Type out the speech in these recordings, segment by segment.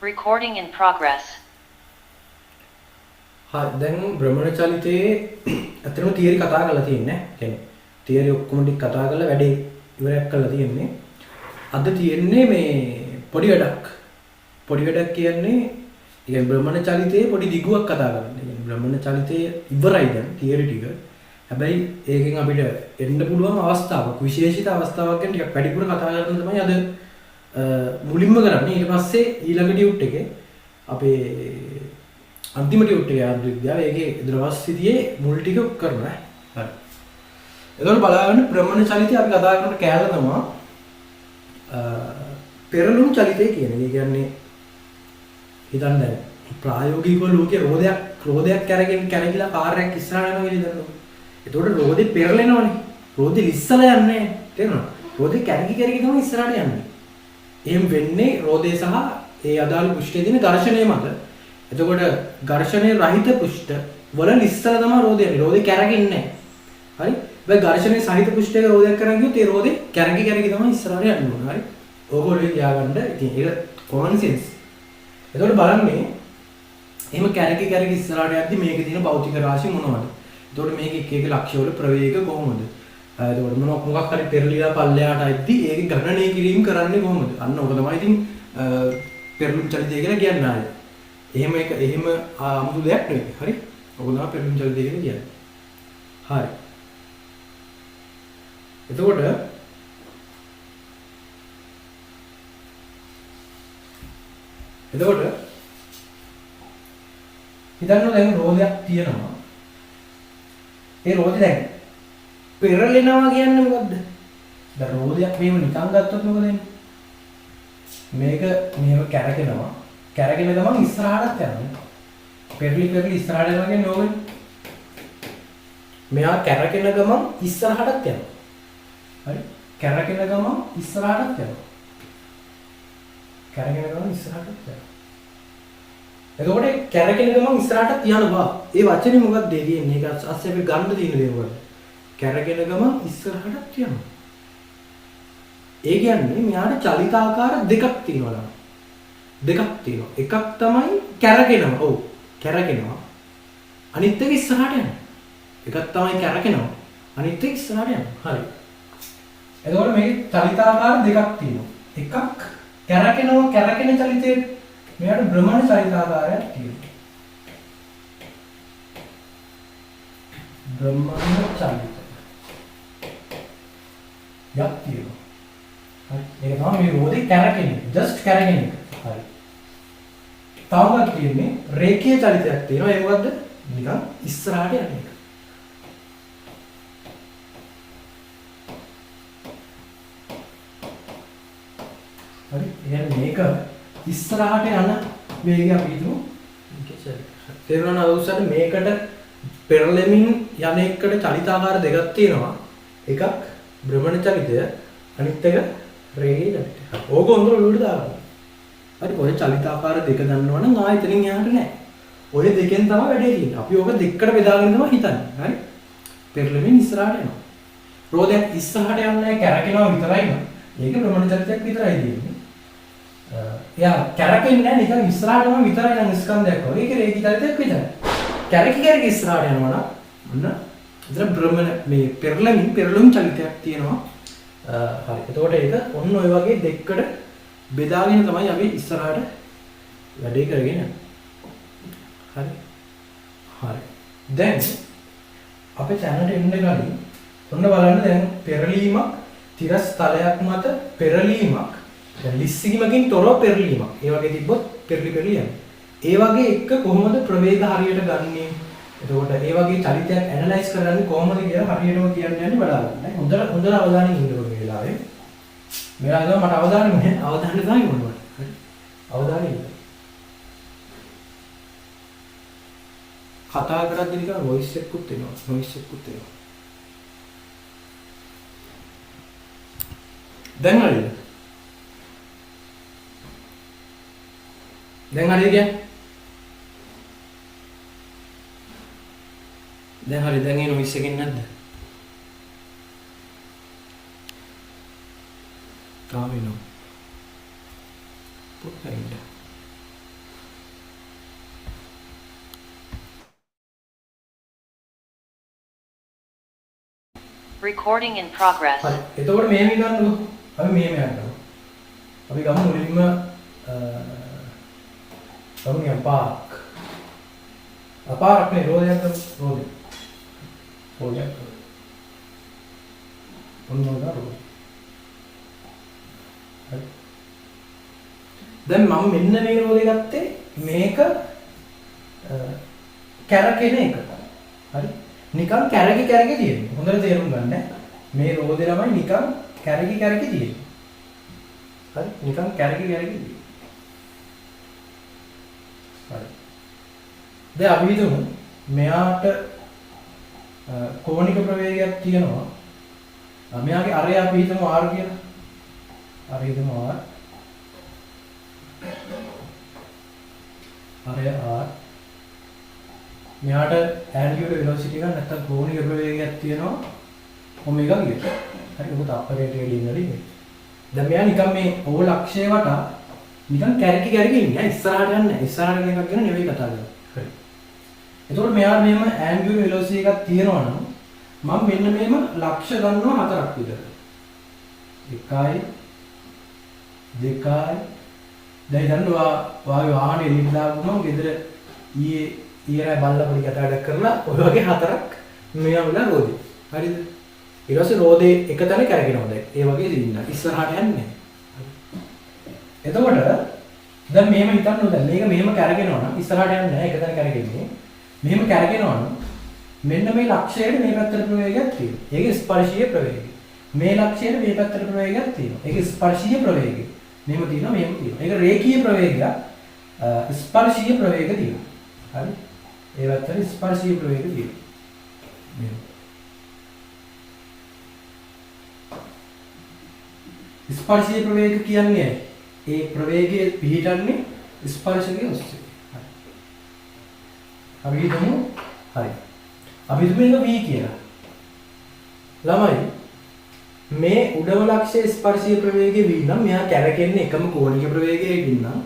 Recording in progress. හරි දැන් භ්‍රමණ චලිතයේ අතරම තියරි කතා කරලා තියෙන්නේ. කියන්නේ තියරි ඔක්කොම ටික කතා කරලා වැඩේ ඉවරයක් කරලා තියෙන්නේ. අද තියෙන්නේ මේ පොඩි වැඩක්. පොඩි වැඩක් කියන්නේ ඉතින් භ්‍රමණ චලිතයේ පොඩි දිගුවක් කතා කරන්න. කියන්නේ භ්‍රමණ චලිතයේ ඉවරයි දැන් තියරි ටික. හැබැයි ඒකෙන් අපිට එන්න පුළුවන් අවස්ථාවක් විශේෂිත අවස්ථාවක් ගැන ටිකක් වැඩිපුර කතා කරන්න තමයි අද මුලින්ම කරන්නේ. ඊට පස්සේ ඊළඟ ටියුට් එකේ අපේ අන්තිම ටියුට් එකේ ආර්ය විද්‍යාව ඒකේ ද්‍රවස්ථිතියේ මුල් ටික කරනවා. හරි. එතකොට බලන්න භ්‍රමණ චලිතය අපි කතා කරන කෑල්ල තමයි පෙරළුණු චලිතය කියන එක. ඒ කියන්නේ හිතන්න දැන් ප්‍රායෝගිකව ලෝකේ රෝදයක් කැරකිලා කාර්යයක් ඉස්සරහට යනවා කියලා හිතන්න. එතකොට රෝදේ පෙරලෙනවනේ. රෝදේ ලිස්සලා යන්නේ නැහැ. තේරෙනවද? රෝදේ කැරකි තමයි ඉස්සරහට යන්නේ. එහෙම වෙන්නේ රෝදේ සහ ඒ අදාළ පෘෂ්ඨයේ තියෙන ඝර්ෂණය මත. එතකොට ඝර්ෂණය රහිත පෘෂ්ඨ වල ලිස්සලා තමයි රෝදේ යන්නේ. රෝදේ කැරකෙන්නේ නැහැ. හරි? ඒ ඝර්ෂණය සහිත පෘෂ්ඨයක රෝදයක් කරන් ගියොත් ඒ රෝදේ කැරකි තමයි ඉස්සරහට යන්න ඕන. හරි? ඕගොල්ලෝ තියාගන්න. ඉතින් ඒක common sense. එතකොට බලන්නේ එහෙම කැරකි ඉස්සරහට යද්දි මේකේ තියෙන භෞතික රාශිය මොනවද? එතකොට මේක එක ලක්ෂ්‍ය වල ප්‍රවේග කොහොමද? එතකොට මොකක් හරි පෙරලිලා පල්ලෙහාට ඇද්දි ඒක ගණනය කිරීම කරන්නේ කොහොමද? අන්න ඕක තමයි ඉතින් පෙරළුම් චලිතය කියලා කියන්නේ ආයේ. එහෙම 아무තු දෙයක් නෙවෙයි. හරි? ඔක තමයි පෙරළුම් චලිතය කියලා කියන්නේ. හරි. එතකොට හිතන්න දැන් රෝදයක් තියෙනවා. ඒ රෝදේ දැන් පෙරලෙනවා කියන්නේ මොකද්ද? දැන් රෝදයක් මෙහෙම නිකන් ගත්තොත් මොකද වෙන්නේ? මේක මෙහෙම කැරකෙනවා. කැරගෙන ගමන් ඉස්සරහට යනවා. පෙරලි ඉස්සරහට යනවා කියන්නේ ඕකනේ. මෙයා කැරකෙන ගමන් ඉස්සරහට යනවා. හරි? කැරකෙන ගමන් ඉස්සරහට යනවා. කැරකෙන ගමන් ඉස්සරහට යනවා. එතකොට කැරකෙන ගමන් ඉස්සරහට යනවා. ඒ වචනේ මොකක්ද කියන්නේ? ඒක අස්සේ අපි ගන්න තියෙන දේ මොකක්ද? කැරගෙන ගමන් ඉස්සරහට යනවා. ඒ කියන්නේ මෙයාට චලිතාකාර දෙකක් තියෙනවා. එකක් තමයි කැරගෙනවා. ඔව්. කැරගෙනවා. අනිත් එක ඉස්සරහට යනවා. එකක් තමයි කැරගෙනවා. අනිත් එක ඉස්සරහට යනවා. හරි. එතකොට මේකේ චලිතාකාර දෙකක් තියෙනවා. එකක් කැරගෙනවා කැරගෙන චලිතේ මෙයාට භ්‍රමණ චලිතාකාරයක් තියෙනවා. භ්‍රමණ චලිත යක් තියෙනවා. හරි. ඒක තමයි මේ රෝදේ කැරකෙන්නේ. just කැරකෙන්නේ. හරි. තවමත් තියෙන්නේ රේඛීය චලිතයක් තියෙනවා. ඒ මොකද්ද? නිකන් ඉස්සරහට යන එක. හරි. එහෙනම් මේක ඉස්සරහට යන වේගය අපි හිතමු. තේරුණා නේද? මේකට පෙරලෙමින් යන එකට චලිතාකාර දෙකක් තියෙනවා. එකක් භ්‍රමණ චලිතය අනිත් එක රේඛීය චලිතය. ඕක හොඳට ඔලුවට දාගන්න. හරි ඔය චලිතාකාර දෙක දන්නවනම් ආයතනින් යහට නැහැ. ඔය දෙකෙන් තමයි වැඩේ තියෙන්නේ. අපි ඕක දෙකකට බෙදාගෙන තමයි හිතන්නේ. හරි? පෙරලෙමින් ඉස්සරහට යනවා. රෝදයක් ඉස්සරහට යන්නේ කැරකෙනවා විතරයි නේද? ඒක භ්‍රමණ චලිතයක් විතරයි තියෙන්නේ. එයා කැරකෙන්නේ නැහැ නිකන් ඉස්සරහටම විතරයි නම් ස්කන්ධයක් වගේ. ඒක රේඛීය චලිතයක් විතරයි. කැරකි ඉස්සරහට යනවා නම් ඔන්න ඉතින් භ්‍රමණ මේ පෙරළුම් චලිතයක් තියෙනවා. හරි. එතකොට ඒක ඔන්න ඔය වගේ දෙකකට බෙදාගෙන තමයි අපි ඉස්සරහට වැඩේ කරගෙන යන්නේ. හරි. දැන් අපේ channel එකට එන්න කලින් ඔන්න බලන්න දැන් පෙරලීමක් තිරස් තලයක් මත පෙරලීමක් දැන් ලිස්සීමකින් තොරව පෙරලීමක්. ඒ වගේ තිබ්බොත් පෙරලි යන්නේ. ඒ වගේ එක කොහොමද ප්‍රවේග හරියට ගන්නෙ? එතකොට ඒ වගේ චලිතයක් ඇනලයිස් කරන්නේ කොහොමද කියලා හරියටම කියන්න යන්නේ බලන්න. හොඳට අවධානයෙන් ඉන්න ඕනේ මේ වෙලාවේ. මේ වෙලාවේ මට අවධානය දාන්න ඕනේ. හරි. අවධානය ඉන්න. කතා කරද්දී නිකන් වොයිස් එකකුත් එනවා. දැන් හරියද? දැන් හරියද? දැන් ඒ නොයිස් එකෙන් නැද්ද? තාම එනවා. පොඩ්ඩක් ඉන්න. Recording in progress. හරි. එතකොට මෙහෙම ගන්නකො. අපි මෙහෙම යන්නවා. අපි ගමු මුලින්ම ගමු පාක්. අපාරක් නේ රෝදයක් රෝදේ. රෝදයක්. ඔන්න රෝදේ. හරි. දැන් මම මෙන්න මේ රෝදේ ගත්තේ මේක කැරකෙන එක. හරි. නිකන් කැරකි තියෙන්නේ. හොඳට තේරුම් ගන්න. මේ රෝදේ ළමයි නිකන් කැරකි තියෙන්නේ. හරි. නිකන් කැරකි තියෙන්නේ. හරි. දැන් අපි හිතමු මෙයාට කෝණික ප්‍රවේගයක් තියෙනවා. මෙයාගේ අරය අපි හිතමු r කියලා. අරය හිතමු r. අරය r. මෙයාට angular velocity එක නැත්නම් කෝණික ප්‍රවේගයක් තියෙනවා ඔමේගා කියලා. හරි. ඔබ තාප්පරයට ගෙලින්නලි මේ. දැන් මෙයා නිකන් මේ ඕ ලක්ෂය වටා නිකන් කැරකි ඉන්නේ. ඉස්සරහට යන්නේ නැහැ. ඉස්සරහට යන එකක් ගැන නෙවෙයි කතා කරන්නේ. හරි. එතකොට මෙයා මෙහෙම angular velocity එකක් තියෙනවා නම් මම මෙන්න මෙහෙම ලක්ෂ ගන්නවා හතරක් විතර. 1යි 2යි දැන් දන්නවා වාගේ වාහනේ එළියට දාපුවම ගෙදර ඊයේ බල්ලා පොඩි කතාවක් කරලා ඔය වගේ හතරක් මෙයා වුණා රෝදේ. හරිද? ඊට පස්සේ රෝදේ එක තැන කැරගෙනවා දැන්. ඒ වගේ දින්න. ඉස්සරහට යන්නේ. එතකොට දැන් මෙහෙම හිතන්න දැන් මේක මෙහෙම කැරගෙනවා නම් ඉස්සරහට යන්නේ නැහැ. එක තැන කැරගෙන්නේ. මෙහෙම කැරගෙනවා නම් මෙන්න මේ ලක්ෂයට මේ පැත්තට ප්‍රවේගයක් තියෙනවා. ඒක ස්පර්ශීය ප්‍රවේගය. මේ ලක්ෂයට මේ පැත්තට ප්‍රවේගයක් තියෙනවා. ඒක ස්පර්ශීය ප්‍රවේගය. මෙහෙම තියෙනවා මෙහෙම තියෙනවා. ඒක රේඛීය ප්‍රවේගයක්. ස්පර්ශීය ප්‍රවේග තියෙනවා. හරි? ඒ පැත්තට ස්පර්ශීය ප්‍රවේග තියෙනවා. මෙහෙම. ස්පර්ශීය ප්‍රවේග කියන්නේ ඒ ප්‍රවේගයේ පිහිටන්නේ ස්පර්ශකයේ ඔස්සේ. හරි. අපි හිතමු හරි. අපි හිතමු මේක v කියලා. ළමයි මේ උඩම ලක්ෂයේ ස්පර්ශීය ප්‍රවේගය v නම් මෙයා කැරකෙන්නේ එකම කෝණික ප්‍රවේගයකින් නම්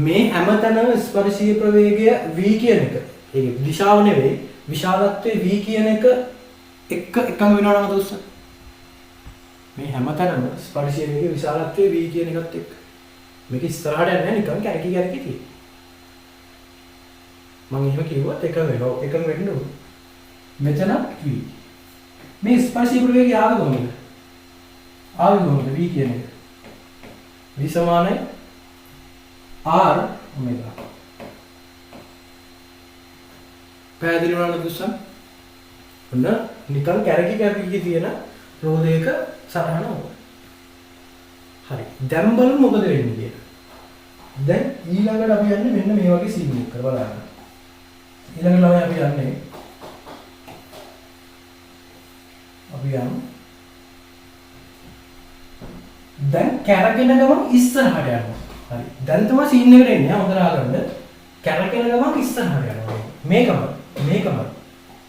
මේ හැමතැනම ස්පර්ශීය ප්‍රවේගය v කියන එක. ඒක දිශාව නෙවෙයි විශාලත්වයේ v කියන එක එකම වෙනවා නේද උස්ස? මේ හැමතැනම ස්පර්ශීය වේගයේ විශාලත්වයේ v කියන එකත් එක්ක. මේක ඉස්සරහට යන්නේ නිකන් කැරකි තියෙන්නේ. මම එහෙම කිව්වත් එකම වෙනවා. එකම වෙන්න ඕන. මෙතන v. මේ ස්පර්ශීය ප්‍රවේගය ආවේ කොහොමද? v කියන එක. v සමානයි r ඔමේගා. පැහැදිලි වුණාද දුස්සන්? ඔන්න නිකන් කැරකි තියෙන රෝදයක සටහන ඕන. හරි. දැන් බලමු මොකද වෙන්නේ කියලා. දැන් ඊළඟට අපි යන්නේ මෙන්න මේ වගේ සීන් එකක් කරලා බලන්න. ඊළඟ ළමයි අපි යන්නේ දැන් කැරගෙන ගමන් ඉස්සරහට යනවා. හරි. දැන් තමයි සීන් එකට එන්නේ. හොඳට අහගන්න. කැරගෙන ගමන් ඉස්සරහට යනවා. මේකම.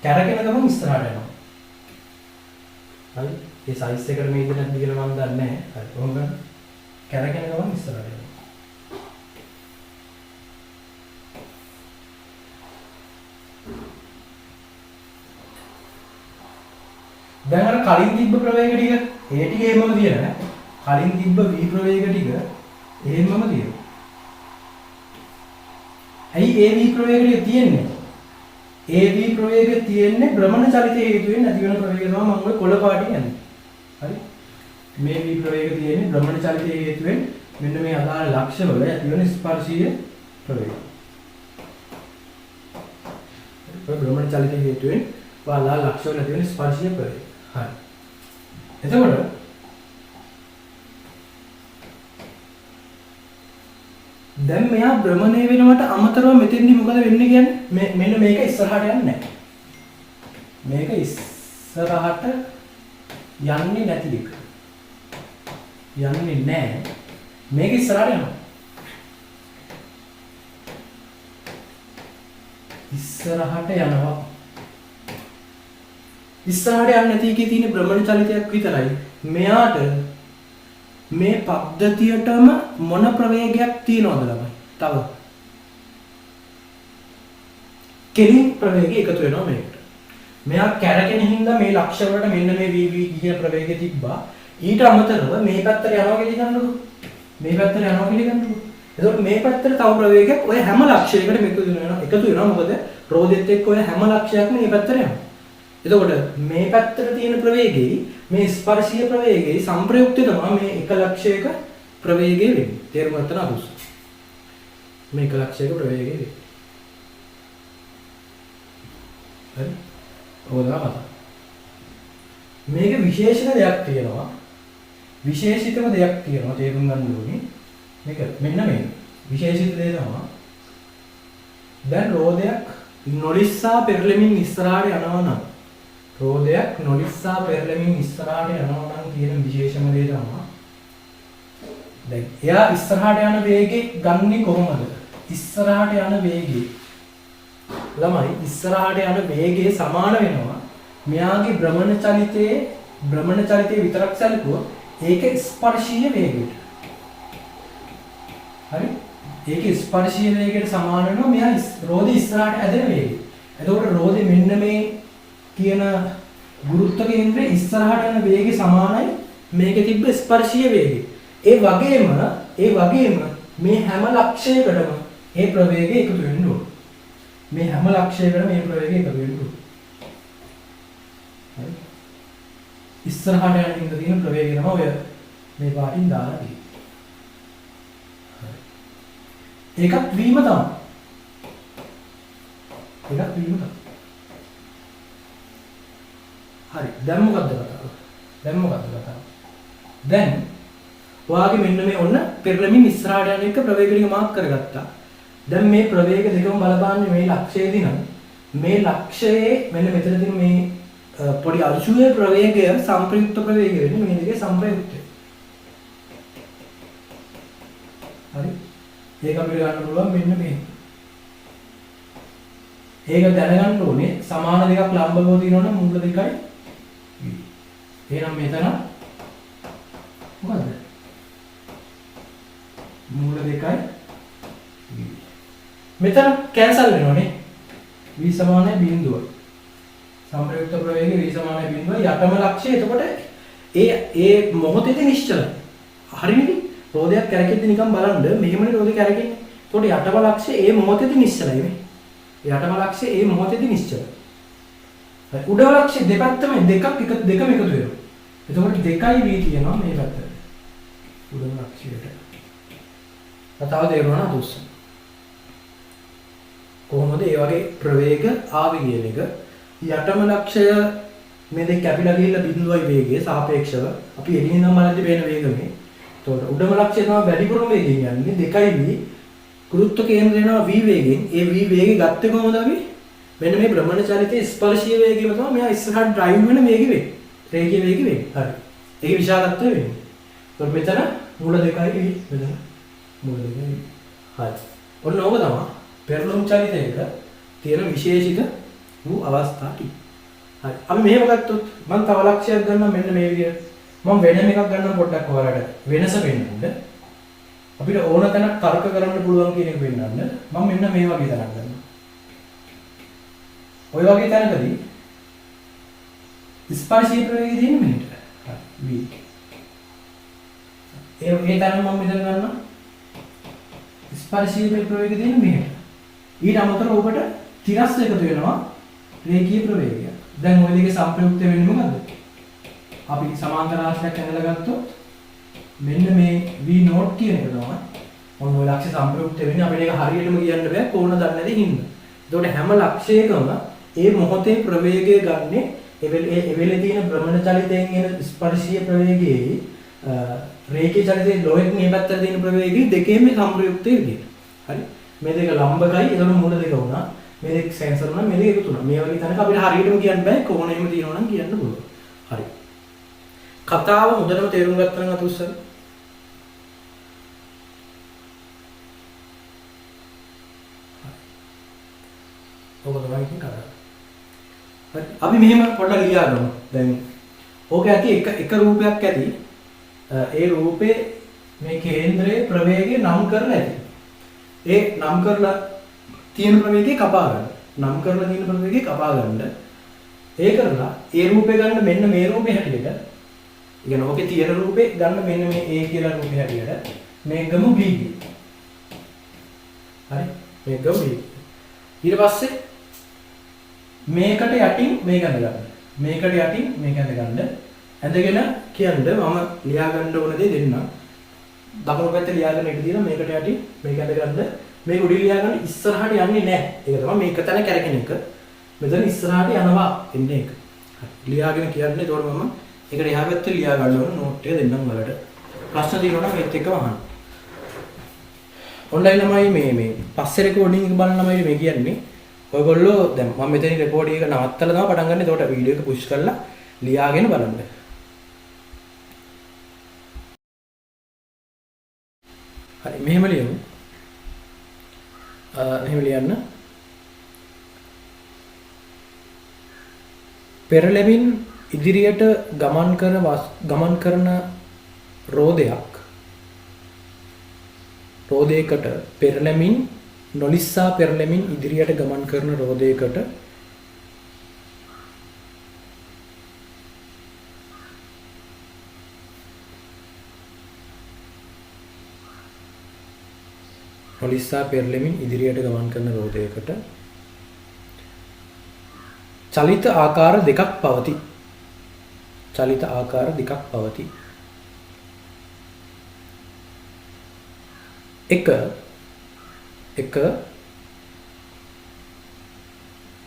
කැරගෙන ගමන් ඉස්සරහට යනවා. හරි. ඒ සයිස් එකට මේ ඉඳන් කියලා මම දන්නේ නැහැ. හරි. කොහොමද? කැරගෙන ගමන් ඉස්සරහට යනවා. දැන් අර කලින් තිබ්බ ප්‍රවේග ටික ඒ ටික එහෙමම තියෙනවා. කලින් තිබ්බ v ප්‍රවේග ටික එහෙමම තියෙනවා. ඇයි ඒ v ප්‍රවේගය තියෙන්නේ? ඒ v ප්‍රවේගය තියෙන්නේ භ්‍රමණ චලිතයේ හේතුවෙන් නැති වෙන ප්‍රවේගය තමයි මම ඔය කොළ පාටින් යන්නේ. හරි? මේ v ප්‍රවේගය තියෙන්නේ භ්‍රමණ චලිතයේ හේතුවෙන් මෙන්න මේ අදාළ ලක්ෂවල ඇති වෙන ස්පර්ශීය ප්‍රවේගය. ඔය භ්‍රමණ චලිතයේ හේතුවෙන් අදාළ ලක්ෂවල ඇති වෙන ස්පර්ශීය ප්‍රවේගය. හරි. එතකොට දැන් මෙයා භ්‍රමණය වෙනවට අමතරව මෙතෙන්දි මොකද වෙන්නේ කියන්නේ? මෙන්න මේක ඉස්සරහට යන්නේ නැහැ. මේක ඉස්සරහට යන්නේ නැති එක. යන්නේ නැහැ. මේක ඉස්සරහට යනවා. ඉස්සරහට යනවා. ඉස්සරහට යන්නේ නැති එකේ තියෙන භ්‍රමණ චලිතයක් විතරයි. මෙයාට මේ පද්ධතියටම මොන ප්‍රවේගයක් තියෙනවද ළමයි? තව කෙලින් ප්‍රවේගය එකතු වෙනවා මේකට. මෙයා කැරකෙන හින්දා මේ ලක්ෂ වලට මෙන්න මේ v කියන ප්‍රවේගය තිබ්බා. ඊට අමතරව මේ පැත්තට යනවා කියලා ගන්නකො. මේ පැත්තට යනවා කියලා ගන්නකො. එතකොට මේ පැත්තට තව ප්‍රවේගයක් ඔය හැම ලක්ෂයකටම එකතු වෙනවා. මොකද රෝදෙත් එක්ක ඔය හැම ලක්ෂයක්ම මේ පැත්තට යනවා. එතකොට මේ පැත්තට තියෙන ප්‍රවේගයයි මේ ස්පර්ශීය ප්‍රවේගයයි සංප්‍රයුක්තය තමයි මේ එක ලක්ෂයක ප්‍රවේගය වෙන්නේ. තේරුම් ගන්න අදුස්. මේ එක ලක්ෂයක ප්‍රවේගය වෙන්නේ. හරි? ඕදාම මේක විශේෂණ දෙයක් තියෙනවා. විශේෂිතම දෙයක් තියෙනවා තේරුම් ගන්න ඕනේ. මේක මෙන්න මේ විශේෂිත දේ තමයි. දැන් රෝදයක් නොලිස්සා පෙරළෙමින් ඉස්සරහට යනවා නම් රෝදයක් නොලිස්සා පෙරළෙමින් ඉස්සරහට යනවා නම් කියන විශේෂම දේ තමයි. දැන් එයා ඉස්සරහට යන වේගෙ ගන්නේ කොහොමද? ඉස්සරහට යන වේගෙ ළමයි ඉස්සරහට යන වේගයේ සමාන වෙනවා මෙයාගේ භ්‍රමණ චලිතයේ විතරක් සැලකුවොත් ඒක ස්පර්ශීය වේගයට. හරි? ඒක ස්පර්ශීය වේගයට සමාන වෙනවා මෙයා රෝදේ ඉස්සරහට ඇදෙන වේගය. එතකොට රෝදේ මෙන්න මේ කියන ගුරුත්ව කේන්ද්‍රයේ ඉස්සරහට යන වේගය සමානයි මේකේ තිබ්බ ස්පර්ශීය වේගය. ඒ වගේම මේ හැම ලක්ෂයකටම ඒ ප්‍රවේගය එකතු වෙන්න ඕන. මේ හැම ලක්ෂයකටම මේ ප්‍රවේගය එකතු වෙන්න ඕන. හරි? ඉස්සරහට යන හින්දා තියෙන ප්‍රවේගය තමයි ඔය මේ පාටින් දාලා තියෙන්නේ. ඒකත් වීම තමයි. හරි. දැන් මොකද්ද කතාව? දැන් ඔයාගේ මෙන්න මේ ඔන්න පෙරළමින් ඉස්සරහට යන එක ප්‍රවේගලික මාක් කරගත්තා. දැන් මේ ප්‍රවේග දෙකම බලපාන්නේ මේ ලක්ෂයේදී නම් මේ ලක්ෂයේ මෙන්න මෙතන තියෙන මේ පොඩි අංශුවේ ප්‍රවේගය සංප්‍රයුක්ත ප්‍රවේගය වෙන්නේ මේ දෙකේ සංප්‍රයුක්තය. හරි? ඒක අපිට ගන්න පුළුවන් මෙන්න මේ. ඒක දැනගන්න ඕනේ සමාන දෙකක් ලම්බව තියෙනවනම් මූල දෙකයි. එහෙනම් මෙතන මොකද්ද? මූල දෙකයි. මෙතන කැන්සල් වෙනවනේ. v සමානයි බිඳුව. සංප්‍රයුක්ත ප්‍රවේගය v සමානයි බිඳුව යටම ලක්ෂය. එතකොට ඒ මොහොතේදී නිශ්චලයි. හරිනේ? රෝදයක් කැරකෙද්දි නිකන් බලන්න මෙහෙමනේ රෝදේ කැරකෙන්නේ. එතකොට යටම ලක්ෂය ඒ මොහොතේදී නිශ්චලයි නේ. යටම ලක්ෂය ඒ මොහොතේදී නිශ්චලයි. හරි. උඩ ලක්ෂය දෙපැත්තම දෙකම එකතු වෙනවා. එතකොට 2යි v තියෙනවා මේ පැත්තට. උඩ ලක්ෂයට. කතාව තේරුණා නේද උස්ස? කොහොමද ඒ වගේ ප්‍රවේග ආවේ කියන එක යටම ලක්ෂය මේ දෙක කැපිලා ගිහිල්ලා බිඳුවයි වේගය සාපේක්ෂව අපි එළින් නම් බලද්දි පේන වේග මේ. එතකොට උඩම ලක්ෂය තමයි වැඩිපුරම වේගයෙන් යන්නේ 2යි v ගුරුත්ව කේන්ද්‍රය යනවා v වේගෙන්. ඒ v වේගය ගත්තේ කොහොමද අපි? මෙන්න මේ භ්‍රමණ චලිතයේ ස්පර්ශීය වේගයම තමයි මෙයා ඉස්සරහට ඩ්‍රයිව් වෙන වේගෙ වෙන්නේ. රේඛීය වේගෙ වෙන්නේ. හරි. ඒකේ විශාලත්වය වෙන්නේ. එතකොට මෙතන මූල 2යි මෙතන මූල 2යි. හරි. ඔන්න ඕක තමයි පෙරළුම් චලිතයක තියෙන විශේෂිත වූ අවස්ථා ටික. හරි. අපි මෙහෙම ගත්තොත් මම තව ලක්ෂයක් ගන්නවා මෙන්න මේ විදිහට. මම වෙනම එකක් ගන්නම් පොඩ්ඩක් ඔයාලට වෙනස පෙන්නන්න. අපිට ඕන තැනක් තර්ක කරන්න පුළුවන් කියන එක පෙන්නන්න. මම මෙන්න මේ වගේ තැනක් ගන්නවා. ඔය වගේ තැනකදී ස්පර්ශී ප්‍රවේගය තියෙන මිනිට. හරි. v. ඒ තැන මම මෙතන ගන්නවා. ස්පර්ශී ප්‍රවේගය තියෙන මිනිට. ඊට අමතරව ඔබට තිරස් එකතු වෙනවා රේඛීය ප්‍රවේගය. දැන් ওই දෙකේ සංප්‍රයුක්ත වෙන්නේ මොකද්ද? අපි සමාන්තර රාශියක් ඇඳලා ගත්තොත් මෙන්න මේ v නෝට් කියන එක තමයි මොන ඔය ලක්ෂ්‍ය සංප්‍රයුක්ත වෙන්නේ. අපිට ඒක හරියටම කියන්න බෑ කොහොමද දන්නේ නැති හින්දා. ඒතකොට හැම ලක්ෂයකම ඒ මොහොතේ ප්‍රවේගය ගන්නෙ එවෙලේ තියෙන භ්‍රමණ චලිතයෙන් එන ස්පර්ශීය ප්‍රවේගයේ රේඛීය චලිතයේ ලෝහෙත් මේ පැත්තට තියෙන ප්‍රවේගය දෙකේම සංප්‍රයුක්තය විදියට. හරි. මේ දෙක ලම්බකයි එතකොට මූල දෙක වුණා. මේ දෙක සෙන්සර් වුණා. මේ දෙක එකතු වුණා. මේ වගේ තැනක අපිට හරියටම කියන්න බෑ කොහොම එහෙම තියෙනවා නම් කියන්න පුළුවන්. හරි. කතාව හොඳටම තේරුම් ගත්තා නම් අතුස්සන. ඔබ තමයි ඉතින් කරා. හරි. අපි මෙහෙම පොඩ්ඩක් ලියා ගමු. දැන් ඕක ඇති එක රූපයක් ඇති. ඒ රූපේ මේ කේන්ද්‍රයේ ප්‍රවේගය නම් කරලා ඇති. ඒ නම් කරලා තියෙන ප්‍රවේගය කපා ගන්න. නම් කරලා තියෙන ප්‍රවේගය කපා ගන්න. ඒ කරලා ඒ රූපේ ගන්න මෙන්න මේ රූපේ හැටියට. ඒ කියන්නේ ඔකේ තියෙන රූපේ ගන්න මෙන්න මේ A කියලා රූපේ හැටියට මේ ගමු B. හරි මේ ගමු B. ඊට පස්සේ මේකට යටින් මේක ඇඳ ගන්න. මේකට යටින් මේක ඇඳ ගන්න. ඇඳගෙන කියන්න මම ලියා ගන්න ඕන දේ දෙන්නම්. දකුණු පැත්තේ ලියාගෙන ඉඳ දීලා මේකට යටින් මේක ඇඳ ගන්න. මේක උඩින් ලියා ගන්න ඉස්සරහට යන්නේ නැහැ. ඒක තමයි මේක තැන කැරකෙන එක. මෙතන ඉස්සරහට යනවා එන්නේ එක. ලියාගෙන කියන්නේ ඒතකොට මම ඒකට එහා පැත්තේ ලියා ගන්න ඕන නෝට් එක දෙන්නම් වලට. ප්‍රශ්න තියෙනවා නම් ඒත් එක්කම අහන්න. ඔන්ලයින් ළමයි මේ පස්සේ රෙකෝඩින් එක බලන ළමයි මේ කියන්නේ. ඔයගොල්ලෝ දැන් මම මෙතනින් රෙකෝඩින් එක නවත්තලා තමයි පටන් ගන්න. ඒතකොට වීඩියෝ එක පුෂ් කරලා ලියාගෙන බලන්න. හරි මෙහෙම ලියමු. මෙහෙම ලියන්න. පෙරළෙමින් ඉදිරියට ගමන් කරන රෝදයකට පෙරළෙමින් නොලිස්සා පෙරළෙමින් ඉදිරියට ගමන් කරන රෝදයකට නොලිස්සා පෙරළෙමින් ඉදිරියට ගමන් කරන රෝදයකට චලිත ආකාර දෙකක් පවතී. චලිත ආකාර දෙකක් පවතී. එක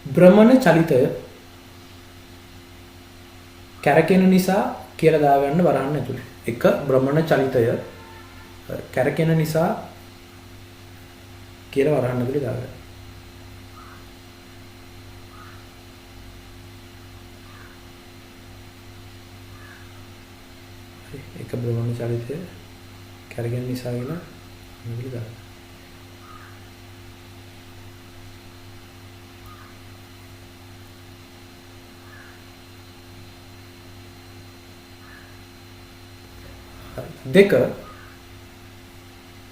භ්‍රමණ චලිතය කැරකෙන නිසා කියලා දාගන්න වරහන් ඇතුලේ. එක භ්‍රමණ චලිතය කැරකෙන නිසා කියලා වරහන් ඇතුලේ දාගන්න. එක භ්‍රමණ චලිතය කැරකෙන නිසා කියලා මෙතන දාගන්න. දෙක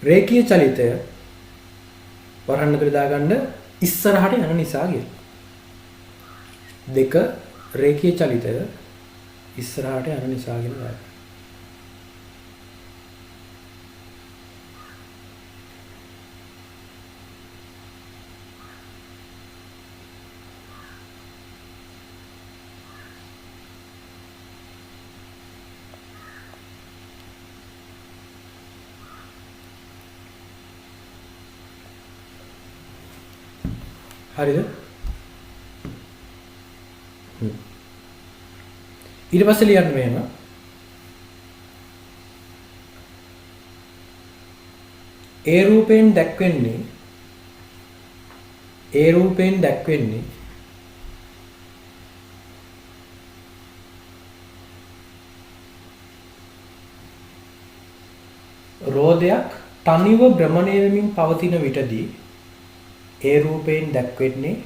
රේඛීය චලිතය වරහන් ඇතුලේ දාගන්න ඉස්සරහට යන නිසා කියලා. දෙක රේඛීය චලිතය ඉස්සරහට යන නිසා කියලා දාගන්න. හරිද? ඊට පස්සේ ලියන්න මෙහෙම. ඒ රූපයෙන් දැක්වෙන්නේ රෝදයක් තනිව භ්‍රමණය වෙමින් පවතින විටදී ඒ රූපයෙන් දැක්වෙන්නේ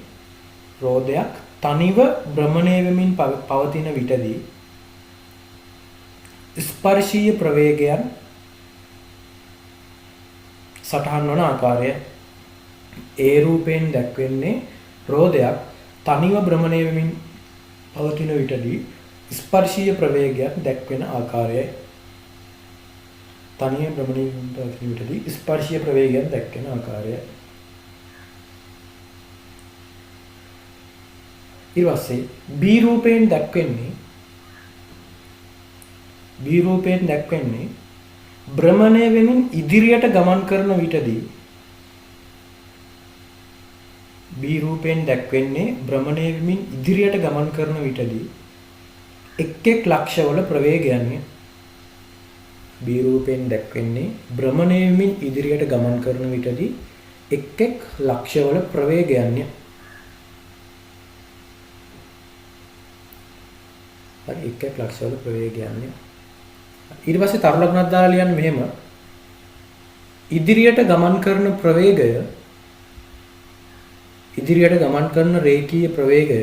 රෝදයක් තනිව භ්‍රමණය වෙමින් පවතින විටදී ස්පර්ශීය ප්‍රවේගයන් සටහන් වන ආකාරය. ඒ රූපයෙන් දැක්වෙන්නේ රෝදයක් තනිව භ්‍රමණය වෙමින් පවතින විටදී ස්පර්ශීය ප්‍රවේගයන් දැක්වෙන ආකාරයයි. තනිව භ්‍රමණය වෙමින් පවතින විටදී ස්පර්ශීය ප්‍රවේගයන් දැක්වෙන ආකාරයයි. ඊට පස්සේ B රූපයෙන් දැක්වෙන්නේ භ්‍රමණය වෙමින් ඉදිරියට ගමන් කරන විටදී එක් එක් ලක්ෂවල ප්‍රවේගයන්ය. B රූපයෙන් දැක්වෙන්නේ භ්‍රමණය වෙමින් ඉදිරියට ගමන් කරන විටදී එක් එක් ලක්ෂවල ප්‍රවේගයන්ය. හරි එක් එක් ලක්ෂවල ප්‍රවේගයන්ය. ඊට පස්සේ තරු ලකුණක් දාලා ලියන්න මෙහෙම. ඉදිරියට ගමන් කරන රේඛීය ප්‍රවේගය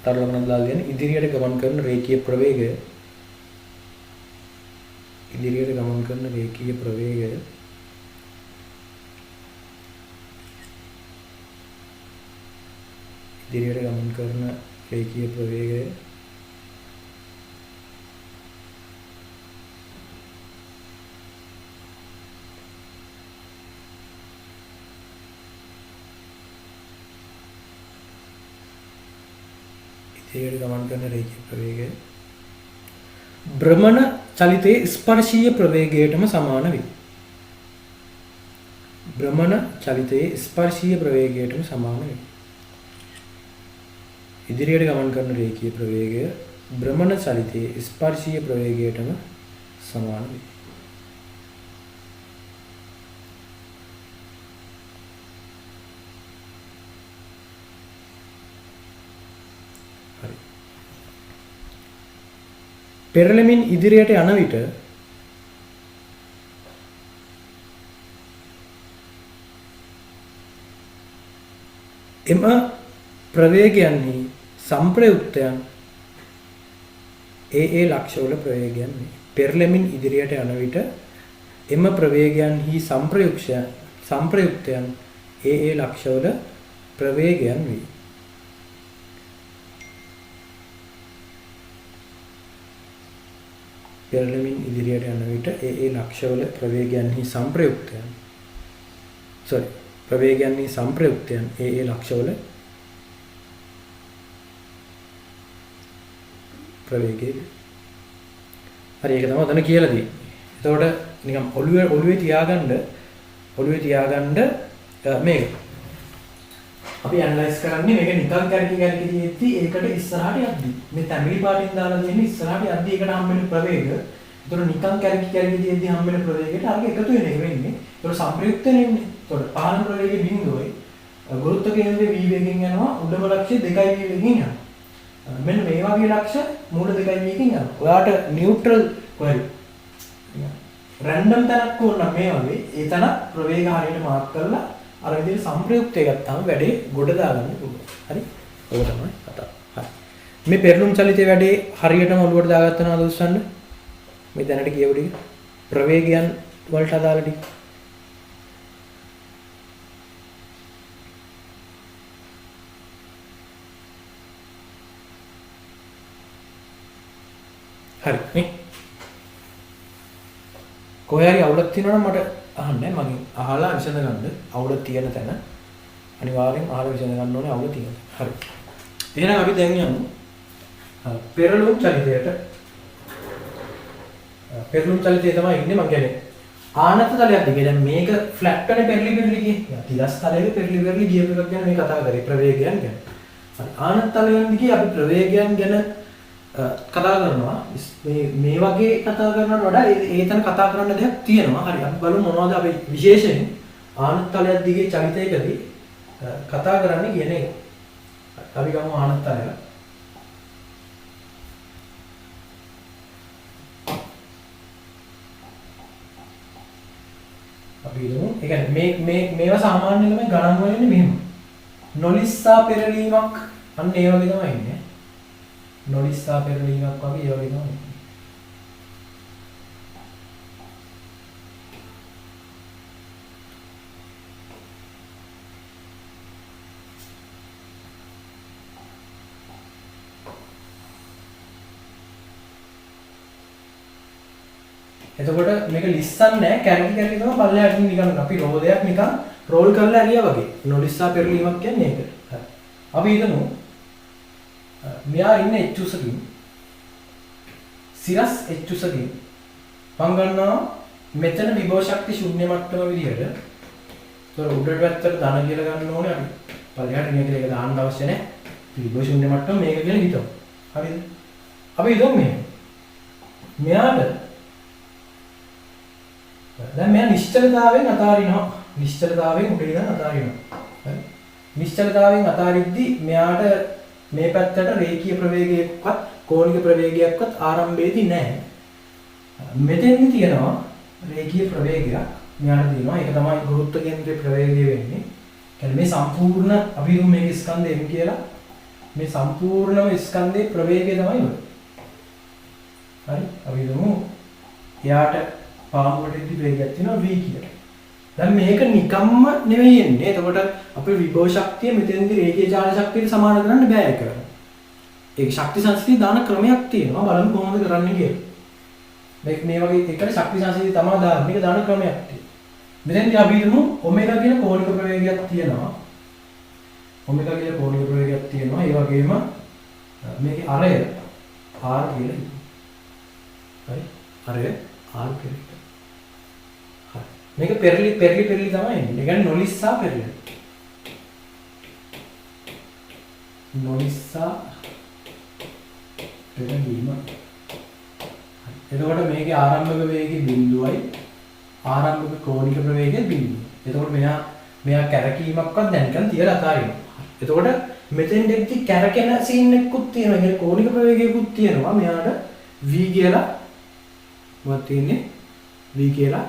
තරු ලකුණක් දාලා ලියන්න. ඉදිරියට ගමන් කරන රේඛීය ප්‍රවේගය රේඛීය ප්‍රවේගය ඉදිරියට ගමන් කරන රේඛීය ප්‍රවේගය භ්‍රමණ චලිතයේ ස්පර්ශීය ප්‍රවේගයටම සමාන වේ. භ්‍රමණ චලිතයේ ස්පර්ශීය ප්‍රවේගයටම සමාන වේ. ඉදිරියට ගමන් කරන රේඛීය ප්‍රවේගය භ්‍රමණ චලිතයේ ස්පර්ශීය ප්‍රවේගයටම සමාන වේ. හරි. පෙරළෙමින් ඉදිරියට යන විට එම ප්‍රවේගයන්හි සම්ප්‍රයුක්තයන් ඒ ලක්ෂවල ප්‍රවේගයන් වේ. පෙරළෙමින් ඉදිරියට යන විට එම ප්‍රවේගයන්හි සම්ප්‍රයුක්තයන් ඒ ලක්ෂවල ප්‍රවේගයන් වේ. පෙරළෙමින් ඉදිරියට යන විට ඒ ලක්ෂවල ප්‍රවේගයන්හි සම්ප්‍රයුක්තයන් ප්‍රවේගයන්හි සම්ප්‍රයුක්තයන් ඒ ලක්ෂවල ප්‍රවේගය. හරි ඒක තමයි ඔතන කියලා තියෙන්නේ. එතකොට නිකන් ඔළුවේ තියාගන්න මේක. අපි ඇනලයිස් කරන්නේ මේක නිකන් කරකි තියෙද්දි ඒකට ඉස්සරහට යද්දි. මේ තැඹිලි පාටින් දාලා තියෙන්නේ ඉස්සරහට යද්දි ඒකට හම්බෙන ප්‍රවේග. එතකොට නිකන් කරකි තියෙද්දි හම්බෙන ප්‍රවේගයට අරක එකතු වෙන එක වෙන්නේ. එතකොට සම්ප්‍රයුක්ත නෙන්නේ. එතකොට පහළ ප්‍රවේගයේ බිඳුවයි ගුරුත්ව කේන්ද්‍රයේ v වේගෙන් යනවා උඩම ලක්ෂ්‍ය 2v වේගෙන් යනවා. මෙන්න මේ වගේ ලක්ෂ්‍ය මූල 2v වේගෙන් යනවා. ඔයාට නියුට්‍රල් කොහෙද? රැන්ඩම් තැනක් ඕන මේ වගේ ඒ තැන ප්‍රවේග හරියට මාර්ක් කරලා අර විදිහට සම්ප්‍රයුක්තය ගත්තාම වැඩේ ගොඩ දාගන්න පුළුවන්. හරි? ඔක තමයි කතාව. හරි. මේ පෙරළුම් චලිතයේ වැඩේ හරියටම ඔලුවට දාගත්තා නේද උස්සන්න? මේ දැනට කියව ටික ප්‍රවේගයන් වලට අදාළ ටික. හරි නේ කොහේ හරි අවුලක් තියෙනවා නම් මට අහන්න මගෙන් අහලා විසඳ ගන්න අවුල තියෙන තැන අනිවාර්යෙන් අහලා විසඳ ගන්න ඕනේ අවුල තියෙන. හරි. එහෙනම් අපි දැන් යමු පෙරළුම් චලිතයට. පෙරළුම් චලිතය තමයි ඉන්නේ මම කියන්නේ ආනත තලයක් දිගේ. දැන් මේක ෆ්ලැට් වෙන පෙරලි ගියේ. තිරස් තලයේ පෙරලි ගිය එකක් ගැන මේ කතා කරේ ප්‍රවේගයන් ගැන. හරි. ආනත තලයෙන් දිගේ අපි ප්‍රවේගයන් ගැන කතා කරනවා. මේ වගේ කතා කරනවට වඩා ඒතන කතා කරන්න දෙයක් තියෙනවා. හරි අපි බලමු මොනවද අපි විශේෂයෙන් ආනත තලයක් දිගේ චලිතයකදී කතා කරන්නේ කියන එක. අපි ගමු ආනත තලය. අපි හිතමු ඒ කියන්නේ මේවා සාමාන්‍යයෙන් තමයි ගණන් වලින් මෙහෙම. නොලිස්සා පෙරලීමක් අන්න ඒ වගේ තමයි ඉන්නේ. නොලිස්සා පෙරලීමක් වගේ ඒ වගේ තමයි. එතකොට මේක ලිස්සන්නේ නැහැ කැරකි තමයි පල්ලෙහාට නිකන් අපි රෝදයක් නිකන් රෝල් කරලා ඇරියා වගේ. නොලිස්සා පෙරලීමක් කියන්නේ ඒක. හරි. අපි හිතමු මෙයා ඉන්නේ H උසකින් සිරස් H උසකින් මම ගන්නවා මෙතන විභව ශක්ති ශුන්‍ය මට්ටම විදිහට. ඒතර උඩට පැත්තට ධන කියලා ගන්න ඕනේ අපි. පල්ලෙහාට මේක එක දාන්න අවශ්‍ය නැහැ. විභව ශුන්‍ය මට්ටම මේක කියලා හිතමු. හරිද? අපි හිතමු මෙයාට දැන් මෙයා නිශ්චලතාවයෙන් අතාරිනවා. නිශ්චලතාවයෙන් උඩ ඉඳන් අතාරිනවා. හරි? නිශ්චලතාවයෙන් අතාරිද්දි මෙයාට මේ පැත්තට රේඛීය ප්‍රවේගයක්වත් කෝණික ප්‍රවේගයක්වත් ආරම්භයේදී නැහැ. මෙතෙන්දි තියෙනවා රේඛීය ප්‍රවේගයක්. මෙයාට තියෙනවා. ඒක තමයි ගුරුත්ව කේන්ද්‍රයේ ප්‍රවේගය වෙන්නේ. කියන්නේ මේ සම්පූර්ණ අපි හිතමු මේක ස්කන්ධ M කියලා. මේ සම්පූර්ණම ස්කන්ධයේ ප්‍රවේගය තමයි ඔය. හරි? අපි හිතමු එයාට පාමුවටදී වේගයක් තියෙනවා v කියලා. දැන් මේක නිකම්ම නෙවෙයි එන්නේ. එතකොට අපේ විභව ශක්තිය මෙතෙන්දී රේඛීය ජාල ශක්තියට සමාන කරන්න බෑ ඒක. ඒක ශක්ති සංසිතිය දාන ක්‍රමයක් තියෙනවා. බලමු කොහොමද කරන්නේ කියලා. මේ වගේ එකට ශක්ති සංසිතිය තමයි දාන්නේ. මේක දාන ක්‍රමයක් තියෙනවා. මෙතෙන්දී අපි හිතමු ඔමෙගා කියන කෝණික ප්‍රවේගයක් තියෙනවා. ඔමෙගා කියන කෝණික ප්‍රවේගයක් තියෙනවා. ඒ වගේම මේකේ අරය r කියලා හිතමු. හරි. අරය r කියලා. හරි. මේක පෙරලි තමයි එන්නේ. ඒ කියන්නේ නොලිස්සා පෙරලි. නොලිස්සා පෙරලීම. එතකොට මේකේ ආරම්භක වේගය බිඳුවයි ආරම්භක කෝණික ප්‍රවේගය බිඳුවයි. එතකොට මෙයා කැරකීමක්වත් දැනගන්න තියලා අතාරිනවා. එතකොට මෙතෙන් දෙද්දි කැරකෙන සීන් එකකුත් තියෙනවා. ඒ කියන්නේ කෝණික ප්‍රවේගයකුත් තියෙනවා. මෙයාට v කියලා මොකක්ද තියෙන්නේ? v කියලා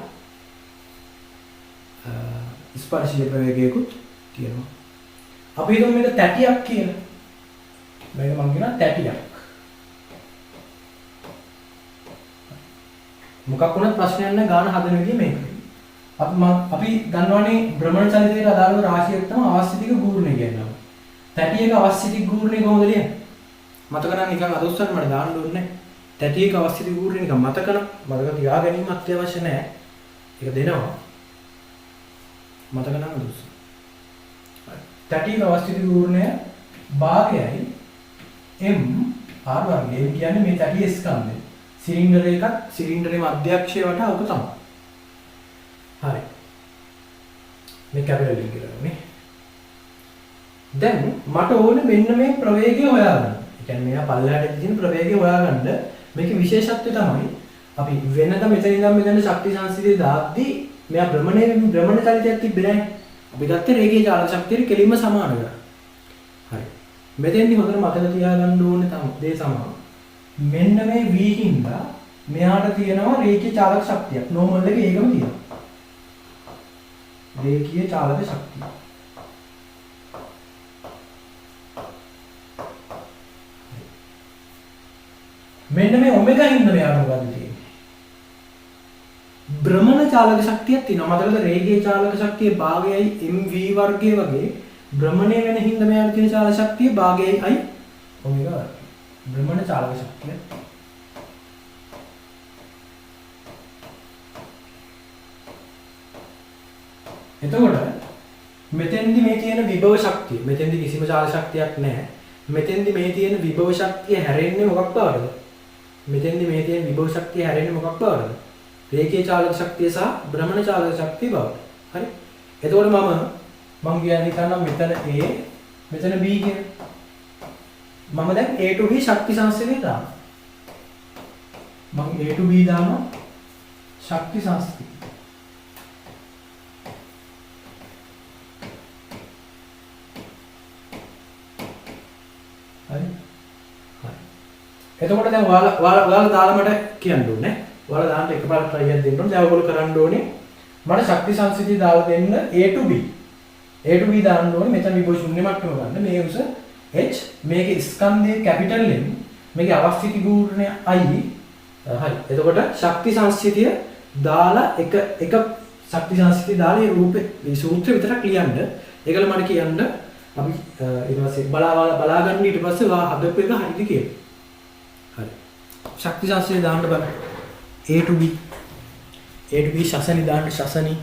ස්පර්ශීය ප්‍රවේගයකුත් තියෙනවා. අපි හිතමු මේක තැටියක් කියලා. මේක මම කියනවා තැටියක්. මොකක් වුණත් ප්‍රශ්නයක් නැහැ ගාන හදන විදිය මේක. අපි දන්නවනේ භ්‍රමණ චලිතයට අදාළව රාශියක් තමයි අවශ්‍ය ටික ගූර්ණය කියනවා. තැටියක අවශ්‍ය ටික ගූර්ණය කොහොමද ලියන්නේ? මතක නම් නිකන් අද උස්සන්න මට දාන්න ඕනේ. තැටියක අවශ්‍ය ටික ගූර්ණය නිකන් මතක තියා ගැනීම අත්‍යවශ්‍ය නැහැ. ඒක දෙනවා. මතක නම් අද උස්සන්න. තැටියක අවශ්‍ය ටික ගූර්ණය භාගයයි m r වර්ගය. ඒ කියන්නේ මේ තැටියේ ස්කන්ධය. සිලින්ඩර් එකක් සිලින්ඩරේ මධ්‍යක්ෂය වටා ඔක තමයි. හරි. මේ කැපිටල් එක කරන්නේ. දැන් මට ඕනේ මෙන්න මේ ප්‍රවේගය හොයාගන්න. ඒ කියන්නේ මෙයා පල්ලෙහාට තියෙන ප්‍රවේගය හොයාගන්න මේකේ විශේෂත්වය තමයි අපි වෙනද මෙතන ඉඳන් මෙතන ශක්ති සංසිතිය දාද්දී මෙයා භ්‍රමණ චලිතයක් තිබ්බේ නැහැ. අපි ගත්තේ රේඛීය චාලක ශක්තියට කෙලින්ම සමාන කරා. හරි. මෙතෙන්දි හොඳට මතක තියාගන්න ඕනේ දේ තමයි මෙන්න මේ v හින්දා මෙයාට තියෙනවා රේඛීය චාලක ශක්තියක්. නෝමල් එකේ ඒකම තියෙනවා. රේඛීය චාලක ශක්තිය. මෙන්න මේ ඔමෙගා හින්දා මෙයාට මොකද තියෙන්නේ? භ්‍රමණ චාලක ශක්තියක් තියෙනවා. මතකද රේඛීය චාලක ශක්තියේ භාගයයි mv වර්ගය වගේ භ්‍රමණය වෙන හින්දා මෙයාට තියෙන චාලක ශක්තිය භාගයයි i ඔමෙගා වර්ගය. භ්‍රමණ චාලක ශක්තිය. එතකොට මෙතෙන්දි මේ තියෙන විභව ශක්තිය මෙතෙන්දි කිසිම චාලක ශක්තියක් නැහැ. මෙතෙන්දි මේ තියෙන විභව ශක්තිය හැරෙන්නේ මොකක් බවටද? මෙතෙන්දි මේ තියෙන විභව ශක්තිය හැරෙන්නේ මොකක් බවටද? රේඛීය චාලක ශක්තිය සහ භ්‍රමණ චාලක ශක්තිය බවට. හරි. එතකොට මම කියන්නේ හිතන්නම් මෙතන A මෙතන B කියන. මම දැන් A to B ශක්ති සංසිතිය දානවා. මම A to B දානවා ශක්ති සංසිතිය. හරි. එතකොට දැන් ඔයාලා දාලා මට කියන්න ඕනේ. ඔයාලා දාන්න එකපාරට try එකක් දෙන්න ඕනේ. දැන් ඔයගොල්ලෝ කරන්න ඕනේ මට ශක්ති සංසිතිය දාලා දෙන්න A to B. A to B දාන්න ඕනේ. මෙතන විභව ශුන්‍ය මට්ටම ගන්න. මේ උස h මේකේ ස්කන්ධයේ කැපිටල් m මේකේ අවස්ථිති ගූර්ණය i. හරි. එතකොට ශක්ති සංසිතිය දාලා එක ශක්ති සංසිතිය දාලා මේ රූපේ මේ සූත්‍රය විතරක් ලියන්න. ඒකල මට කියන්න අපි ඊට පස්සේ බලා ගන්න ඊට පස්සේ ඔයා හදපු එක හරිද කියලා. හරි. ශක්ති සංසිතිය දාන්න බලන්න. A to B ශසනි දාන්න ශසනි.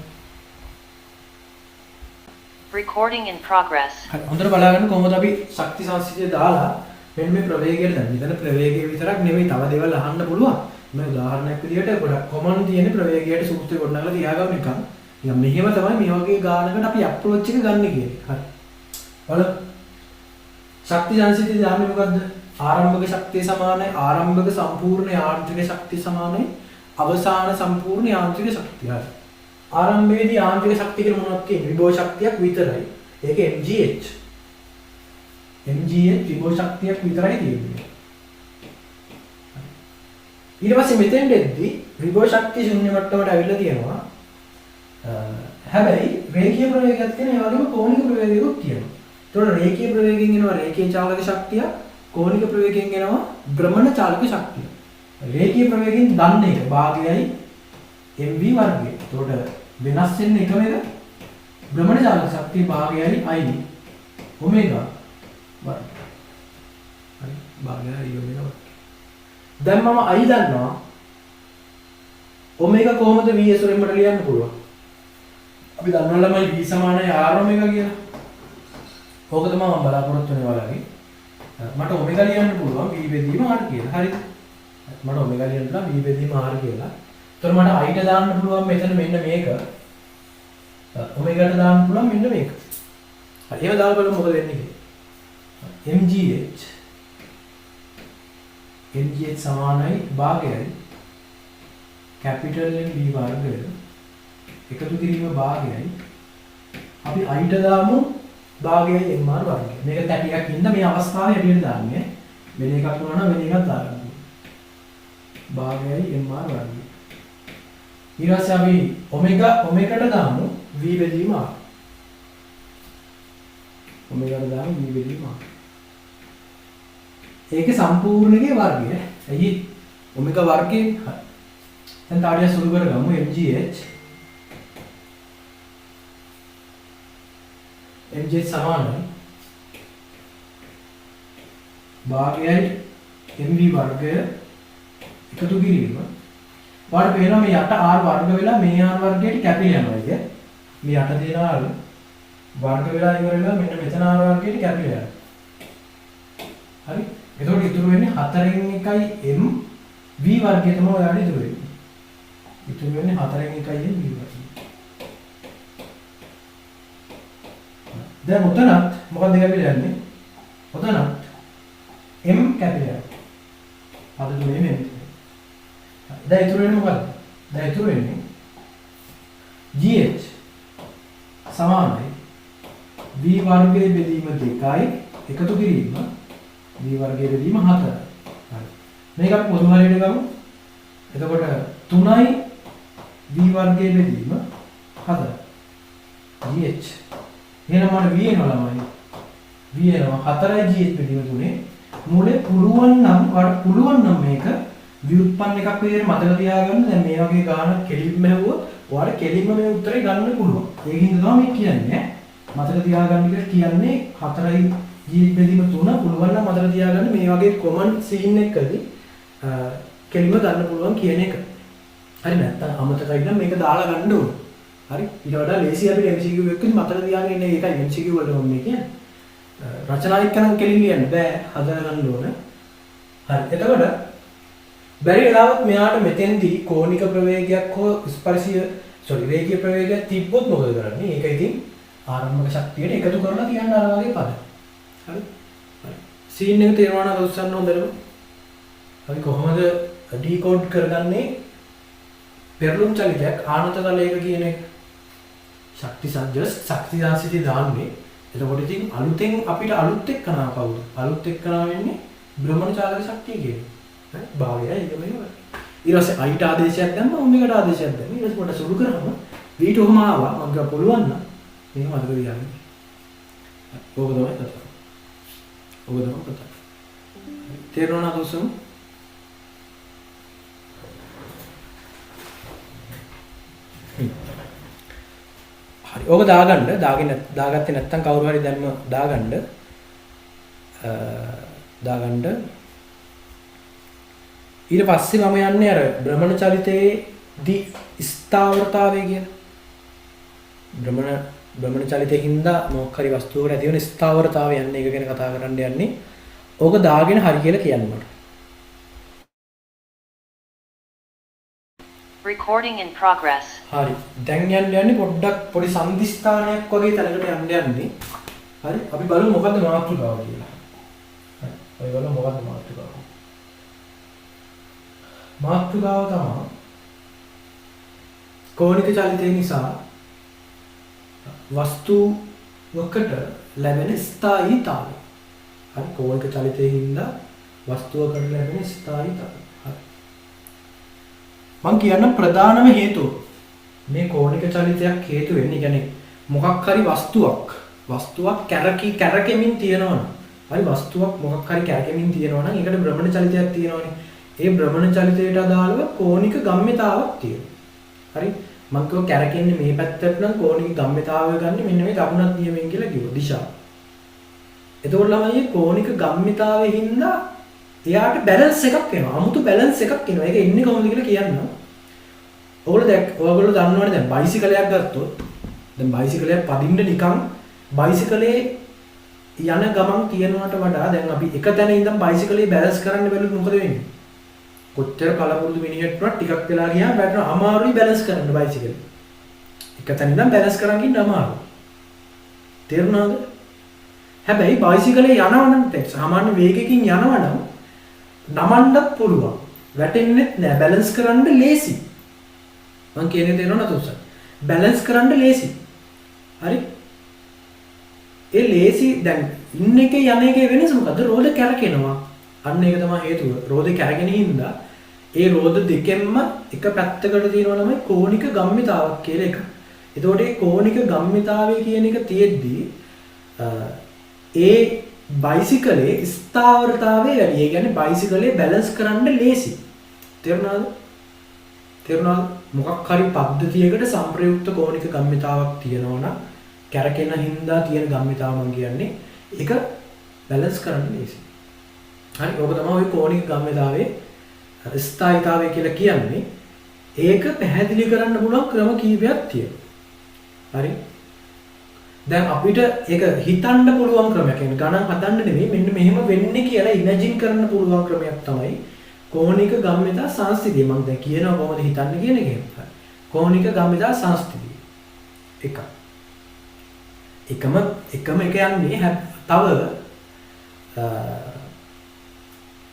Recording in progress. හරි. හොඳට බලාගන්න කොහොමද අපි ශක්ති සංසිතිය දාලා මෙන්න මේ ප්‍රවේගයට දැන් මෙතන ප්‍රවේගය විතරක් නෙමෙයි තව දේවල් අහන්න පුළුවන්. මේ උදාහරණයක් විදිහට ගොඩක් කොමන් තියෙන ප්‍රවේගයට සූත්‍රය ගොඩනගලා තියාගන්න එක. නිකන් මෙහෙම තමයි මේ වගේ ගානකට අපි අප්‍රෝච් එක ගන්න කියන්නේ. හරි. බලමු. ශක්ති සංසිතිය දාන්නේ මොකද්ද? ආරම්භක ශක්තිය සමානයි ආරම්භක සම්පූර්ණ යාන්ත්‍රික ශක්තිය සමානයි අවසාන සම්පූර්ණ යාන්ත්‍රික ශක්තිය. හරි. ආරම්භයේදී යාන්ත්‍රික ශක්තිය කියලා මොනවද කියන්නේ? විභව ශක්තියක් විතරයි. ඒක mgh. mgh විභව ශක්තියක් විතරයි තියෙන්නේ. ඊට පස්සේ මෙතෙන් දෙද්දී විභව ශක්තිය ශුන්‍ය මට්ටමට අවිල්ලා තියෙනවා. හැබැයි රේඛීය ප්‍රවේගයක් තියෙන ඒ වගේම කෝණික ප්‍රවේගයකුත් තියෙනවා. ඒතකොට රේඛීය ප්‍රවේගයෙන් එනවා රේඛීය චාලක ශක්තිය, කෝණික ප්‍රවේගයෙන් එනවා භ්‍රමණ චාලක ශක්තිය. රේඛීය ප්‍රවේගයෙන් දන්නේ එක භාගයයි mv වර්ගය. ඒතකොට වෙනස් වෙන්නේ එකම එක භ්‍රමණ චාලක ශක්තිය භාගයයි i ඔමෙගා වර්ගය. හරි. භාගයයි ඔමෙගා වර්ගය. දැන් මම I දන්නවා ඔමෙගා කොහොමද V ඇසුරෙන් මට ලියන්න පුළුවන්. අපි දන්නවා ළමයි V සමානයි R ඔමෙගා කියලා. ඕක තමයි මම බලාපොරොත්තු වෙන්නේ ඔයාලගේ. මට ඔමෙගා ලියන්න පුළුවන් V බෙදීම R කියලා. හරිද? මට ඔමෙගා ලියන්න පුළුවන් V බෙදීම R කියලා. එතකොට මට I ට දාන්න පුළුවන් මෙතන මෙන්න මේක. ඔමෙගාට දාන්න පුළුවන් මෙන්න මේක. හරි. එහෙම දාලා බලමු මොකද වෙන්නේ කියලා. MGH සමානයි භාගයයි කැපිටල් M V වර්ගය එකතු කිරීම භාගයයි අපි I ට දාමු භාගයයි MR වර්ගය. මේක තැටියක් ඉන්න මේ අවස්ථාවේ හැටියට දාන්නේ. වෙන එකක් වුණා නම් වෙන එකක් දාගන්න. භාගයයි MR වර්ගය. ඊට පස්සේ අපි ඔමෙගාට දාමු V බෙදීම R. ඔමෙගාට දාමු V බෙදීම R. ඒකේ සම්පූර්ණයේ වර්ගය. ඇයි ඔමෙගා වර්ගයෙන් හරි. දැන් තාඩිය සුළු කරගමු MGH සමානයි භාගයයි MV වර්ගය එකතු කිරීම. ඔයාලට පේනවා මේ යට R වර්ග වෙලා මේ R වර්ගයට කැපිලා යනවා කිය. මේ යට තියෙන R වර්ග වෙලා ඉවර වෙලා මෙන්න මෙතන R වර්ගයට කැපිලා යනවා. හරි. එතකොට ඉතුරු වෙන්නේ 4න් 1යි M V වර්ගය තමයි ඔයාලට ඉතුරු වෙන්නේ. ඉතුරු වෙන්නේ 4න් 1යි M V වර්ගය. දැන් උතනත් මොකක්ද කැපිලා යන්නේ? උතනත් M කැපිලා යනවා. අද තුනේ මේ දැන් ඉතුරු වෙන්නේ මොකක්ද? දැන් ඉතුරු වෙන්නේ GH සමානයි V වර්ගයේ බෙදීම 2යි එකතු කිරීම V වර්ගයේ බෙදීම 4. හරි. මේක අපි පොදු හරියට ගමු. එතකොට 3යි V වර්ගයේ බෙදීම 4. GH. එහෙනම් මට V එනවා ළමයි. V එනවා 4යි GH බෙදීම 3. මුලේ පුළුවන් නම් මේක ව්‍යුත්පන්න එකක් විදිහට මතක තියාගන්න. දැන් මේ වගේ ගානක් කෙලින්ම හැවුවොත් ඔයාලට කෙලින්ම මේ උත්තරේ ගන්න පුළුවන්. ඒකින්ද තමයි මේ කියන්නේ. මතක තියාගන්න කියලා කියන්නේ 4යි GH බෙදීම 3 පුළුවන් නම් මතක තියාගන්න මේ වගේ කොමන් සීන් එකකදී කෙලින්ම ගන්න පුළුවන් කියන එක. හරි නැත්නම් අමතකයි නම් මේක දාලා ගන්න ඕන. හරි. ඊට වඩා ලේසි අපිට MCQ එකකින් මතක තියාගෙන ඉන්නේ ඒකයි MCQ වලට මම මේ කියන්නේ. රචනා එක්කනම් කෙලින් ලියන්න බෑ. හදලා ගන්න ඕන. හරි. එතකොට බැරි වෙලාවත් මෙයාට මෙතෙන්දී කෝණික ප්‍රවේගයක් හෝ රේඛීය ප්‍රවේගයක් තිබ්බොත් මොකද කරන්නේ? ඒක ඉතින් ආරම්භක ශක්තියට එකතු කරලා තියන්න අර වගේ පද. හරි. හරි. සීන් එක තේරුණා නේද උස්සන්න හොඳටම? අපි කොහොමද ඩිකෝඩ් කරගන්නේ පෙරළුම් චලිතයක් ආනත තලයක කියන එක? ශක්ති සංසිතිය දාන්නේ. එතකොට ඉතින් අලුතෙන් අපිට අලුත් එක්කනා කවුද? අලුත් එක්කනා වෙන්නේ භ්‍රමණ චාලක ශක්තිය කියන්නේ. හරි භාගයයි ඒක මෙහෙම. ඊට පස්සේ I ට ආදේශයක් දැම්ම ඔමෙගාට ආදේශයක් දැම්ම. ඊට පස්සේ පොඩ්ඩක් සුළු කරාම V ට ඔහම ආවා. මම ගා පුළුවන් නම් මේක මතක තියාගන්න. ඕක තමයි කතාව. ඕක තමයි කතාව. තේරුණා නේද උසම? හරි. ඕක දාගත්තේ නැත්නම් කවුරු හරි දැම්ම දාගන්න. ඊට පස්සේ මම යන්නේ අර භ්‍රමණ චලිතයේදී ස්ථාවරතාවය කියන භ්‍රමණ චලිතයේ හින්දා මොකක් හරි වස්තුවකට ඇති වෙන ස්ථාවරතාවය යන්නේ ඒක ගැන කතා කරන්න යන්නේ. ඕක දාගෙන හරි කියලා කියන්න මට. Recording in progress. හරි. දැන් යන්නේ පොඩ්ඩක් පොඩි සංදිස්ථානයක් වගේ තැනකට යන්නේ. හරි. අපි බලමු මොකද්ද මාතෘකාව කියලා. හරි. අපි බලමු මොකද්ද මාතෘකාව. මාතෘකාව තමයි කෝණික චලිතය නිසා වස්තුවකට ලැබෙන ස්ථායීතාවය. හරි. කෝණික චලිතයෙන් හින්දා වස්තුවකට ලැබෙන ස්ථායීතාවය. හරි. මම කියන්න ප්‍රධානම හේතුව මේ කෝණික චලිතයක් හේතු වෙන්නේ කියන්නේ මොකක් හරි වස්තුවක් කැරකෙමින් තියෙනවනම් හරි වස්තුවක් මොකක් හරි කැරකෙමින් තියෙනවනම් ඒකට භ්‍රමණ චලිතයක් තියෙනවනේ. ඒ භ්‍රමණ චලිතයට අදාළව කෝණික ගම්‍යතාවක් තියෙනවා. හරි. මම කියව කැරකෙන්නේ මේ පැත්තට නම් කෝණික ගම්‍යතාවය ගන්න මෙන්න මේ කරුණක් නියමෙන් කියලා කිව්වා දිශාව. එතකොට ළමයි කෝණික ගම්‍යතාවෙ හින්දා එයාට බැලන්ස් එකක් එනවා. 아무තු බැලන්ස් එකක් එනවා. ඒක එන්නේ කොහොමද කියලා කියන්නම්. ඔයගොල්ලෝ දන්නවනේ දැන් බයිසිකලයක් ගත්තොත් දැන් බයිසිකලයක් පදින්න නිකන් බයිසිකලේ යන ගමන් තියනවට වඩා දැන් අපි එක තැන ඉඳන් බයිසිකලේ බැලන්ස් කරන්න බැලුවොත් මොකද වෙන්නේ? කොච්චර කලබුරුදු මිනිහෙක් වුණත් ටිකක් වෙලා ගියාම වැටෙනවා. අමාරුයි බැලන්ස් කරන්න බයිසිකලේ. එක තැන ඉඳන් බැලන්ස් කරන් ඉන්න අමාරුයි. තේරුණාද? හැබැයි බයිසිකලේ යනවනම් සාමාන්‍ය වේගයකින් යනවනම් නමන්නත් පුළුවන්. වැටෙන්නේ නැහැ. බැලන්ස් කරන්න ලේසි. මං කියන්නේ තේරෙනවද උස්සන්? බැලන්ස් කරන්න ලේසි. හරි? ඒ ලේසි දැන් ඉන්න එකේ යන එකේ වෙනස මොකද්ද? රෝද කැරකෙනවා. අන්න ඒක තමයි හේතුව. රෝදේ කැරගෙන හින්දා ඒ රෝද දෙකෙන්ම එක පැත්තකට තියෙනවා තමයි කෝණික ගම්මිතාවක් කියලා එක. එතකොට මේ කෝණික ගම්මිතාවය කියන එක තියෙද්දී ඒ බයිසිකලේ ස්ථාවරතාවය වැඩි. ඒ කියන්නේ බයිසිකලේ බැලන්ස් කරන්න ලේසි. තේරුණාද? තේරුණාද? මොකක් හරි පද්ධතියකට සංප්‍රයුක්ත කෝණික ගම්මිතාවක් තියෙනවා නම් කැරකෙන හින්දා තියෙන ගම්මිතාව මම කියන්නේ ඒක බැලන්ස් කරන්න ලේසි. හරි ඔබ තමයි ওই කෝණික ගම්මිතාවේ ස්ථායීතාවය කියලා කියන්නේ. ඒක පැහැදිලි කරන්න පුළුවන් ක්‍රම කීපයක් තියෙනවා. හරි. දැන් අපිට ඒක හිතන්න පුළුවන් ක්‍රමයක්. يعني ගණන් හදන්න නෙමෙයි මෙන්න මෙහෙම වෙන්නේ කියලා ඉමේජින් කරන්න පුළුවන් ක්‍රමයක් තමයි කෝණික ගම්මිතා සංස්ථිතිය. මම දැන් කියනවා කොහොමද හිතන්නේ කියන එක. කෝණික ගම්මිතා සංස්ථිතිය. එකම එක යන්නේ තව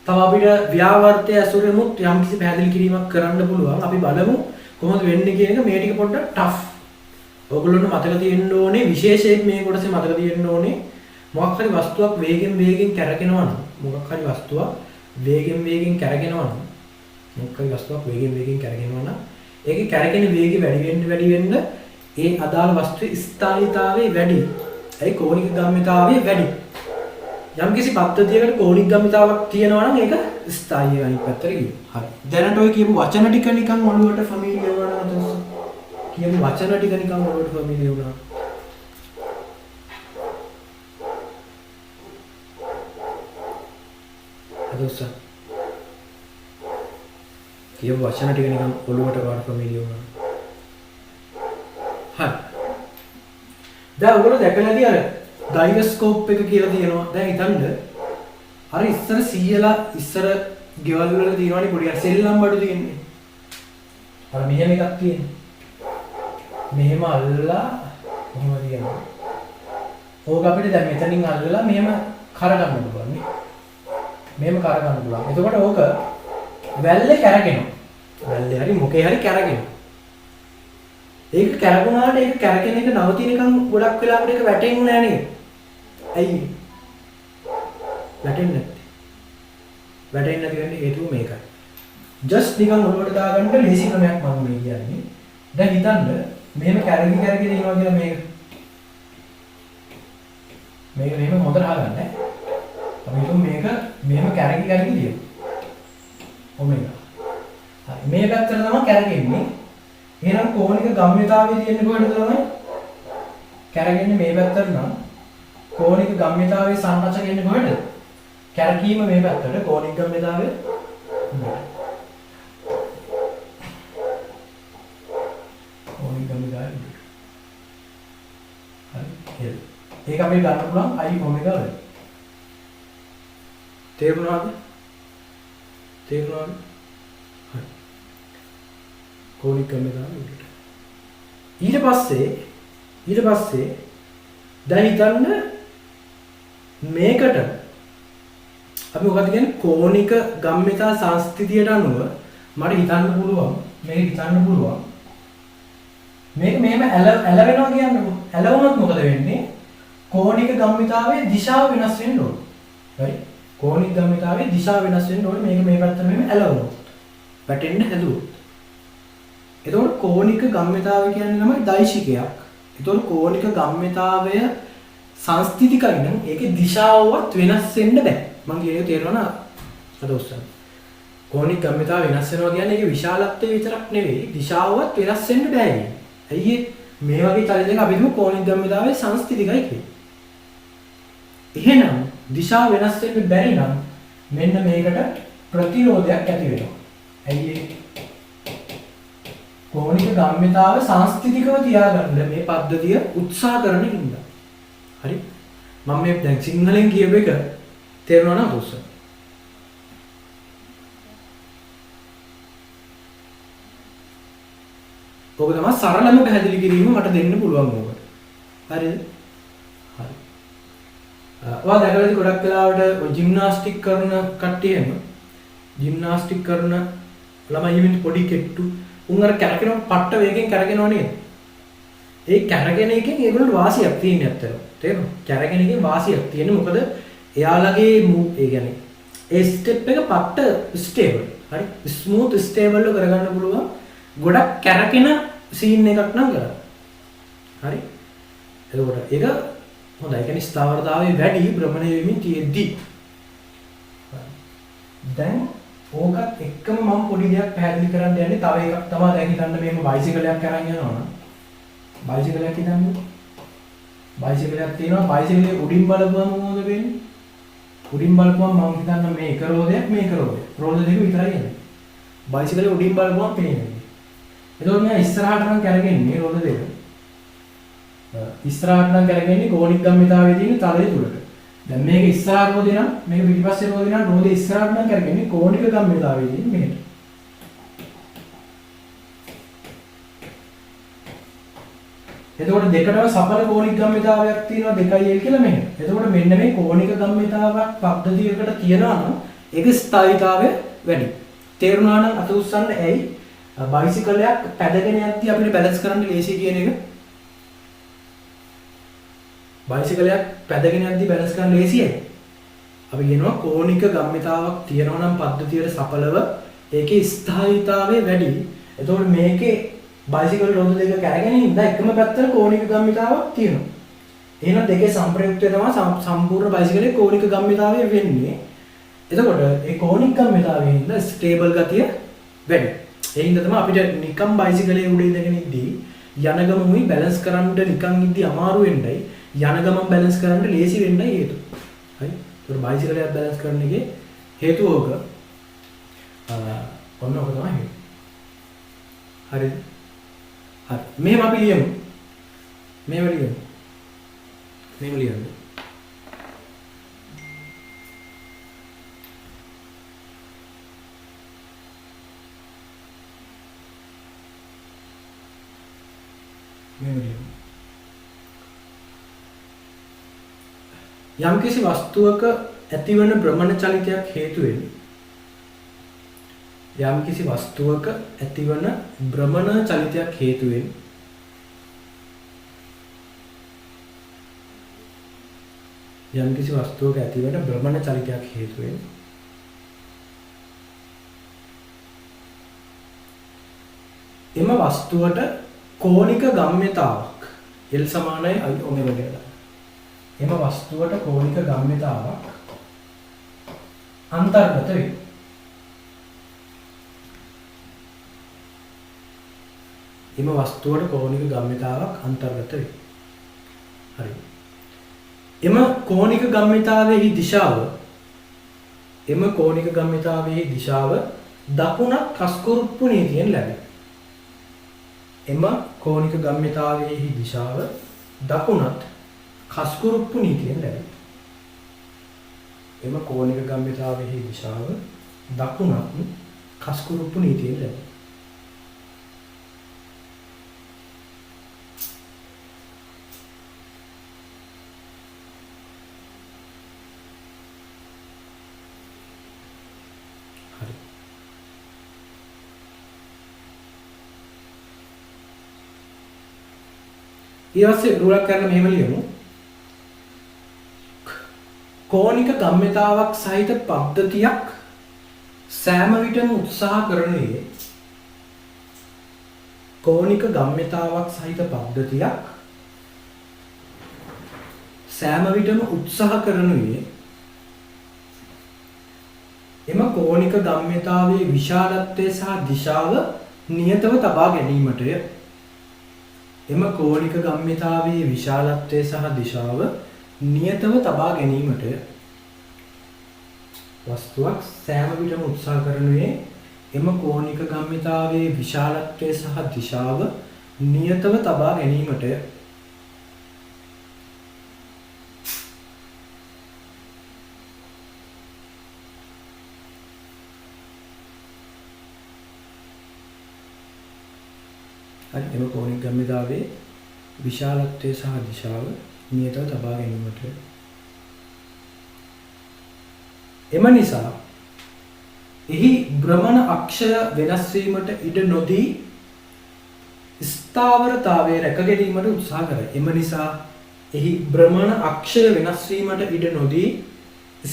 අපිට ව්‍යාවර්තය ඇසුරෙමුත් යම්කිසි පැහැදිලි කිරීමක් කරන්න පුළුවන්. අපි බලමු කොහොමද වෙන්නේ කියන එක. මේ ටික පොඩ්ඩක් ටෆ්. ඔයගොල්ලොන්ට මතක තියෙන්න ඕනේ විශේෂයෙන් මේ කොටසේ මතක තියෙන්න ඕනේ මොකක් හරි වස්තුවක් වේගෙන් කැරකෙනවා නම් ඒකේ කැරකෙන වේගය වැඩි වෙන්න ඒ අදාළ වස්තුවේ ස්ථායීතාවය වැඩි. ඒ කෝණික ගම්මිතාවය වැඩි. යම්කිසි පද්ධතියකට කෝණික ගම්මිතාවක් තියෙනවා නම් ඒක ස්ථායී අනිත් පැත්තට ගියොත්. හරි. දැනට ඔය කියපු වචන ටික නිකන් ඔළුවට ෆැමිලියර් වුණා නේද? කියපු වචන ටික නිකන් ඔළුවට ෆැමිලියර් වුණා. අදොස්ස. කියපු වචන ටික නිකන් ඔළුවට වාට ෆැමිලියර් වුණා. හරි. දැන් ඔයගොල්ලෝ දැකලා ඇති අර ගයිරොස්කෝප් එක කියලා තියෙනවා. දැන් හිතන්න අර ඉස්සර ගෙවල් වල තියෙනවනේ පොඩි අර සෙල්ලම් බඩු තියෙන්නේ. අර මෙහෙම එකක් තියෙන්නේ. මෙහෙම අල්ලලා මෙහෙම තියනවා. ඕක අපිට දැන් මෙතනින් අල්ලලා මෙහෙම කරගන්න පුළුවන් නේ. මෙහෙම කරගන්න පුළුවන්. එතකොට ඕක වැල්ලේ කැරගෙනවා. වැල්ලේ හරි මොකේ හරි කැරගෙනවා. ඒක කැරගුණාට ඒක කැරකෙන එක නවතිනකම් ගොඩක් වෙලාවට ඒක වැටෙන්නේ නැහැ නේද? ඇයි? වැටෙන්නේ නැත්තේ. වැටෙන්නේ නැති වෙන්නේ හේතුව මේකයි. just නිකන් ඔළුවට දාගන්න ලේසි ක්‍රමයක් මම මේ කියන්නේ. දැන් හිතන්න මෙහෙම කැරකි දෙනවා කියලා මේක මෙහෙම හොඳට අහගන්න. අපි හිතමු මේක මෙහෙම කැරකි දියමු. ඔමේගා. හරි මේ පැත්තට තමයි කැරකෙන්නේ. එහෙනම් කෝණික ගම්මිතාවය තියෙන්නේ කොහෙද තමයි? කැරගෙන්නේ මේ පැත්තට නම් කෝණික ගම්මිතාවයේ සංරචක එන්නේ කොහෙද? කැරකීම මේ පැත්තට කෝණික ගම්මිතාවය කෝණික ගම්මිතාවය හරි. ඒක අපිට ගන්න පුළුවන් I ඔමෙගා වල. තේරුණාද? හරි. කෝණික ගම්මිතාවය උඩට. ඊට පස්සේ දැන් හිතන්න මේකට අපි මොකද කියන්නේ කෝණික ගම්මිතා සංස්ථිතියට අනුව මට හිතන්න පුළුවන් මේක මෙහෙම ඇලවෙනවා කියන්නේ ඇලවුනොත් මොකද වෙන්නේ කෝණික ගම්මිතාවේ දිශාව වෙනස් වෙන්න ඕන. හරි කෝණික ගම්මිතාවේ දිශාව වෙනස් වෙන්න ඕනේ මේක මේ පැත්තට මෙහෙම ඇලවුනොත් වැටෙන්න හැදුවොත්. එතකොට කෝණික ගම්මිතාවය කියන්නේ තමයි දෛශිකයක්. එතකොට කෝණික ගම්මිතාවය සංස්ථිතිකයි නම් ඒකේ දිශාවවත් වෙනස් වෙන්න බෑ. මම කියන්නේ තේරෙනවද? අද උස්සන්න. කෝණික ගම්මිතාව වෙනස් වෙනවා කියන්නේ ඒකේ විශාලත්වය විතරක් නෙවෙයි දිශාවවත් වෙනස් වෙන්න බෑ. ඇයි මේ වගේ චලිතයක අපි හිතමු කෝණික ගම්මිතාවේ සංස්ථිතිකයි කියලා. එහෙනම් දිශාව වෙනස් වෙන්න බැරි නම් මෙන්න මේකට ප්‍රතිරෝධයක් ඇති වෙනවා. ඇයි ඒ? කෝණික ගම්‍යතාව සංස්ථිතිකව තියාගන්න මේ පද්ධතිය උත්සාහ කරන හින්දා. හරි? මම මේ දැන් සිංහලෙන් කියප එක තේරුණා නේද ඔස්ස? ඔබ තමයි සරලම පැහැදිලි කිරීම මට දෙන්න පුළුවන් ඕකට. හරිද? හරි. ඔයා දැකලාද ගොඩක් වෙලාවට ජිම්නාස්ටික් කරන කට්ටියම ජිම්නාස්ටික් කරන ළමයි ඉන්නේ පොඩි කෙට්ටු උන් අර කැරකෙන පට්ට වේගෙන් කැරගෙනව නේද? ඒ කැරගෙන එකෙන් ඒගොල්ලෝ වාසියක් තියෙන්නේ නැත්තර. තේරුණා? කැරගෙන එකෙන් වාසියක් තියෙන්නේ මොකද එයාලගේ ඒ කියන්නේ ඒ ස්ටෙප් එක පට්ට ස්ටේබල්. හරි? ස්මූත් ස්ටේබල් කරගන්න පුළුවන්. ගොඩක් කැරකෙන සීන් එකක් නම් කරා. හරි? එතකොට ඒක හොඳයි. ඒ කියන්නේ ස්ථාවරතාවයේ වැඩි භ්‍රමණය වෙමින් තියෙද්දි. දැන් ඕකත් එක්කම මම පොඩි දෙයක් පැහැදිලි කරන්න යන්නේ. තව එකක් තමයි දැන් හිතන්න මේම බයිසිකලයක් අරන් යනවා නම් බයිසිකලයක් හිතන්න. බයිසිකලයක් තියෙනවා. බයිසිකලේ උඩින් බලපුවම මොකද වෙන්නේ? උඩින් බලපුවම මම හිතන්න මේ එක රෝදයක් මේක රෝදයක්. රෝද දෙක විතරයි එන්නේ. බයිසිකලේ උඩින් බලපුවම පේන්නේ. එතකොට මම ඉස්සරහට නම් කරගෙන්නේ රෝද දෙක. ඉස්සරහට නම් කරගෙන්නේ කෝණික ගම්මිතාවයේ තියෙන තලයේ තුලට. දැන් මේක ඉස්සරහට රෝදේ නම් මේක පිටිපස්සේ රෝදේ නම් රෝදේ ඉස්සරහට නම් කරගෙන්නේ කෝණික ගම්මිතාවයේ තියෙන මෙහෙට. එතකොට දෙකටම සඵල කෝණික ගම්මිතාවයක් තියෙනවා 2l කියලා මෙහෙම. එතකොට මෙන්න මේ කෝණික ගම්මිතාවක් පද්ධතියකට තියනවා නම් ඒක ස්ථායීතාවය වැඩි. තේරුණා නම් අත උස්සන්න ඇයි? බයිසිකලයක් පැදගෙන යද්දී අපිට බැලන්ස් කරන්න ලේසි කියන එක. බයිසිකලයක් පැදගෙන යද්දී බැලන්ස් කරන්න ලේසියි. අපි කියනවා කෝණික ගම්මිතාවක් තියනවා නම් පද්ධතියට සඵලව ඒකේ ස්ථායීතාවය වැඩි. එතකොට මේකේ බයිසිකල් රෝද දෙක කැරගෙන ඉඳලා එකම පැත්තට කෝණික ගම්මිතාවක් තියෙනවා. එහෙනම් දෙකේ සම්ප්‍රයුක්තය තමයි සම්පූර්ණ බයිසිකලේ කෝණික ගම්මිතාවය වෙන්නේ. එතකොට ඒ කෝණික ගම්මිතාවයෙන් ඉඳලා ස්ටේබල් ගතිය වැඩි. ඒ හින්දා තමයි අපිට නිකම් බයිසිකලේ උඩ ඉඳගෙන ඉද්දී යන ගමමුයි බැලන්ස් කරන්න නිකන් ඉද්දී අමාරු වෙන්නයි යන ගමන් බැලන්ස් කරන්න ලේසි වෙන්නයි හේතුව. හරි? ඒතකොට බයිසිකලයක් බැලන්ස් කරන එකේ හේතුව ඕක. ඔන්න ඔක තමයි හේතුව. හරිද? හරි. මෙහෙම අපි ලියමු. මෙහෙම ලියමු. මෙහෙම ලියන්න. මෙහෙම ලියමු. යම්කිසි වස්තුවක ඇතිවන භ්‍රමණ චලිතයක් හේතුවෙන් යම්කිසි වස්තුවක ඇතිවන භ්‍රමණ චලිතයක් හේතුවෙන් යම්කිසි වස්තුවක ඇතිවන භ්‍රමණ චලිතයක් හේතුවෙන් එම වස්තුවට කෝණික ගම්‍යතාවක් L සමානයි I ඔමෙගා කියලා. එම වස්තුවට කෝණික ගම්‍යතාවක් අන්තර්ගත වේ. එම වස්තුවට කෝණික ගම්‍යතාවක් අන්තර්ගත වේ. හරි. එම කෝණික ගම්‍යතාවයේ දිශාව දකුණත් කස්කුරුප්පු නීතියෙන් ලැබේ. එම කෝණික ගම්‍යතාවයේ දිශාව දකුණත් කස්කුරුප්පු නීතියෙන් ලැබේ. එම කෝණික ගම්‍යතාවයේ දිශාව දකුණත් කස්කුරුප්පු නීතියෙන් ලැබේ. හරි. ඊළඟට රුලක් කරලා මෙහෙම ලියමු. කෝණික ගම්‍යතාවක් සහිත පද්ධතියක් සෑම විටම උත්සාහ කරනුයේ කෝණික ගම්‍යතාවක් සහිත පද්ධතියක් සෑම විටම උත්සාහ කරනුයේ එම කෝණික ගම්‍යතාවයේ විශාලත්වය සහ දිශාව නියතව තබා ගැනීමටය. එම කෝණික ගම්‍යතාවයේ විශාලත්වය සහ දිශාව නියතව තබා ගැනීමට වස්තුවක් සෑම විටම උත්සාහ කරනුයේ එම කෝණික ගම්මිතාවයේ විශාලත්වය සහ දිශාව නියතව තබා ගැනීමටය. එම කෝණික ගම්මිතාවයේ විශාලත්වය සහ දිශාව නියතව තබා ගැනීමටය. එම නිසා එහි භ්‍රමණ අක්ෂය වෙනස් වීමට ඉඩ නොදී ස්ථාවරතාවය රැක ගැනීමට උත්සාහ කරයි. එම නිසා එහි භ්‍රමණ අක්ෂය වෙනස් වීමට ඉඩ නොදී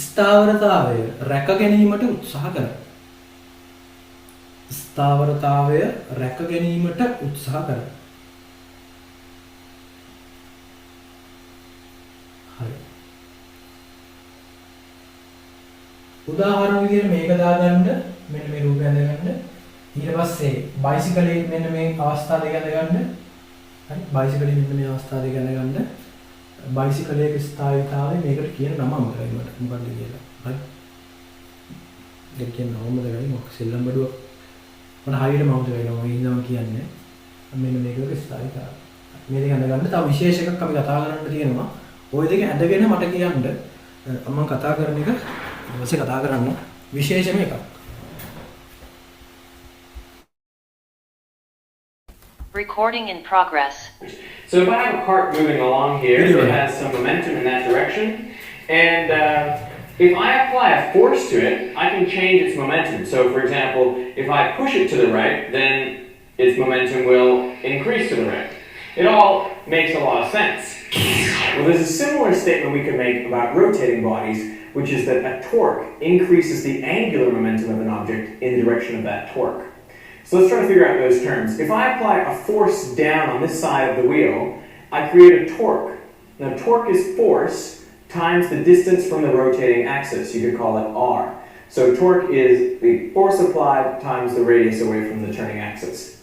ස්ථාවරතාවය රැක ගැනීමට උත්සාහ කරයි. ස්ථාවරතාවය රැක ගැනීමට උත්සාහ කරයි. හරි. උදාහරණ විදිහට මේක දාගන්න මෙන්න මේ රූපය අඳගන්න. ඊට පස්සේ බයිසිකලේ මෙන්න මේ අවස්ථාව දෙක අඳගන්න. හරි. බයිසිකලේ මෙන්න මේ අවස්ථාව දෙක අඳගන්න. බයිසිකලයේ ස්ථායීතාවය මේකට කියන නම අමතරයි මට මොකක්ද කියලා. හරි. දෙක කියන නම දෙකයි මොකක් සෙල්ලම් බඩුව. මම හරියට මම දෙනවා මේ ඉඳම කියන්නේ. මෙන්න මේකක ස්ථායීතාවය. මේ දෙක අඳගන්න. තව විශේෂ එකක් අපි කතා කරන්න තියෙනවා. ওই දෙක ඇඳගෙන මට කියන්න මම කතා කරන එක ඊපස්සේ කතා කරන්න විශේෂම එකක්. Recording in progress. So if I have a cart moving along here, it has some momentum in that direction, and if I apply a force to it, I can change its momentum. So for example, if I push it to the right, then its momentum will increase to the right. It all makes a lot of sense. Well, there's a similar statement we could make about rotating bodies, which is that a torque increases the angular momentum of an object in the direction of that torque. So let's try to figure out those terms. If I apply a force down on this side of the wheel, I create a torque. Now torque is force times the distance from the rotating axis. You could call it R. So torque is the force applied times the radius away from the turning axis.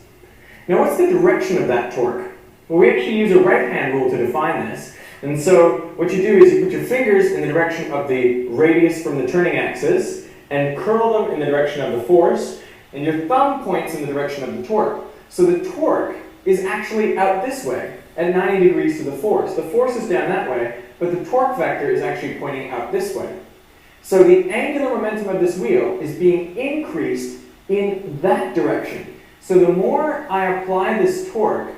Now what's the direction of that torque? Well, we actually use a right-hand rule to define this. And so what you do is you put your fingers in the direction of the radius from the turning axis and curl them in the direction of the force, and your thumb points in the direction of the torque. So the torque is actually out this way at 90 degrees to the force. The force is down that way, but the torque vector is actually pointing out this way. So the angular momentum of this wheel is being increased in that direction. So the more I apply this torque,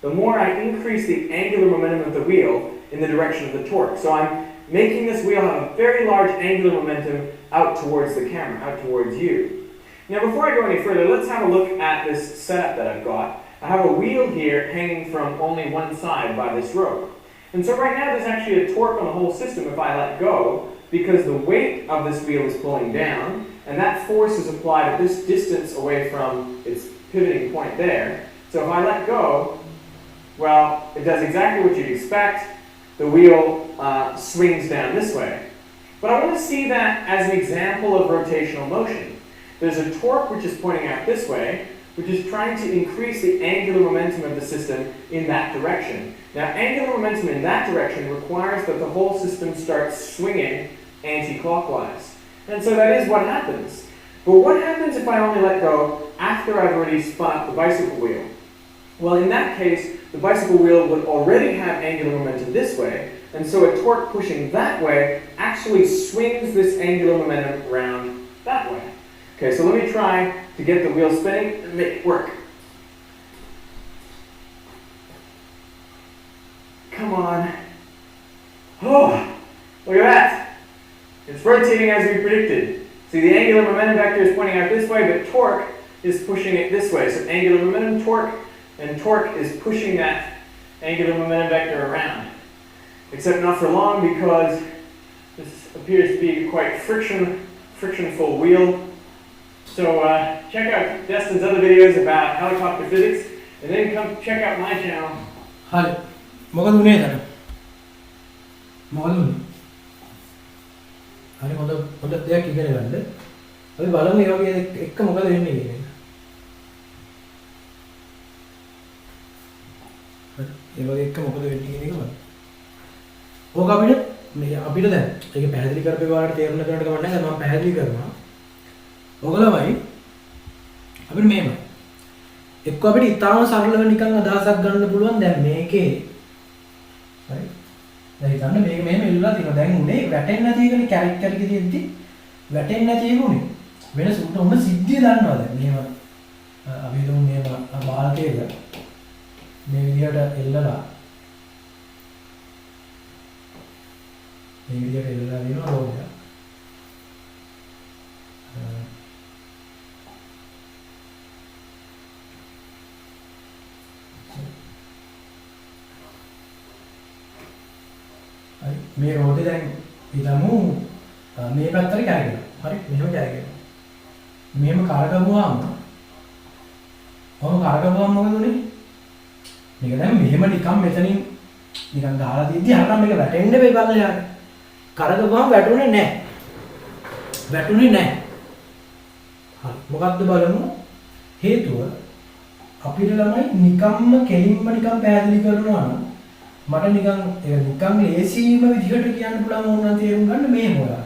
the more I increase the angular momentum of the wheel in the direction of the torque. So I'm making this wheel have a very large angular momentum out towards the camera, out towards you. Now before I go any further, let's have a look at this setup that I've got. I have a wheel here hanging from only one side by this rope. And so right now there's actually a torque on the whole system if I let go, because the weight of this wheel is pulling down, and that force is applied at this distance away from its pivoting point there. So if I let go, well, it does exactly what you'd expect. The wheel swings down this way. But I want to see that as an example of rotational motion. There's a torque which is pointing out this way, which is trying to increase the angular momentum of the system in that direction. Now, angular momentum in that direction requires that the whole system starts swinging anti-clockwise. And so that is what happens. But what happens if I only let go after I've already spun up the bicycle wheel? Well, in that case, the bicycle wheel would already have angular momentum this way, and so a torque pushing that way actually swings this angular momentum around that way. Okay, so let me try to get the wheel spinning and make it work. Come on. Oh, look at that. It's rotating as we predicted. See, the angular momentum vector is pointing out this way, but torque is pushing it this way. So angular momentum, torque, and torque is pushing that angular momentum vector around. Except not for long, because this appears to be quite frictionful wheel. So check out Destin's other videos about helicopter physics, and then come check out my channel. හරි. මොකද උනේ එතන? මොකද උනේ? හරි හොඳ දෙයක් ඉගෙන ගන්න. අපි බලමු මේ වගේ එක මොකද වෙන්නේ කියන එක. හරි. ඒ වගේ එක මොකද වෙන්නේ කියන එක බලමු. ඕක අපිට මේ අපිට දැන් ඒක පැහැදිලි කරපේ වාට තේරුම් ගන්නට කමක් නැහැ. දැන් මම පැහැදිලි කරනවා. ඔයගොල්ලෝමයි අපිට මෙහෙම. එක්ක අපිට ඊටාම සරලව නිකන් අදහසක් ගන්න පුළුවන් දැන් මේකේ. හරි. දැන් හිතන්න මේක මෙහෙම එල්ලලා තියෙනවා. දැන් උනේ වැටෙන්නේ නැති එකනේ කැරක්ටර් එකේ තියෙද්දි වැටෙන්නේ නැති එක උනේ. වෙනස උන්න සිද්ධිය දන්නවා දැන්. මෙහෙම අපි හිතමු මෙහෙම බාල්කේක මේ විදිහට එල්ලලා මේ විදිහට එල්ලලා දෙනවා රෝගය. හරි මේ රෝදේ දැන් හිතමු මේ පැත්තට කැරගෙනවා. හරි මෙහෙම කැරගෙනවා. මෙහෙම කරකවුවාම මොකද උනේ? මේක දැන් මෙහෙම නිකන් මෙතනින් නිකන් ගහලා තියද්දි හරියට මේක වැටෙන්න බෑ බලන්න. කරකවුවාම වැටුනේ නැහැ. හරි මොකක්ද බලමු? හේතුව අපිට ළමයි නිකම්ම කෙලින්ම නිකන් පැහැදිලි කරනවා නම් මට නිකන් ලේසිම විදිහට කියන්න පුළුවන් ඕන තේරුම් ගන්න මේ මොකක්ද?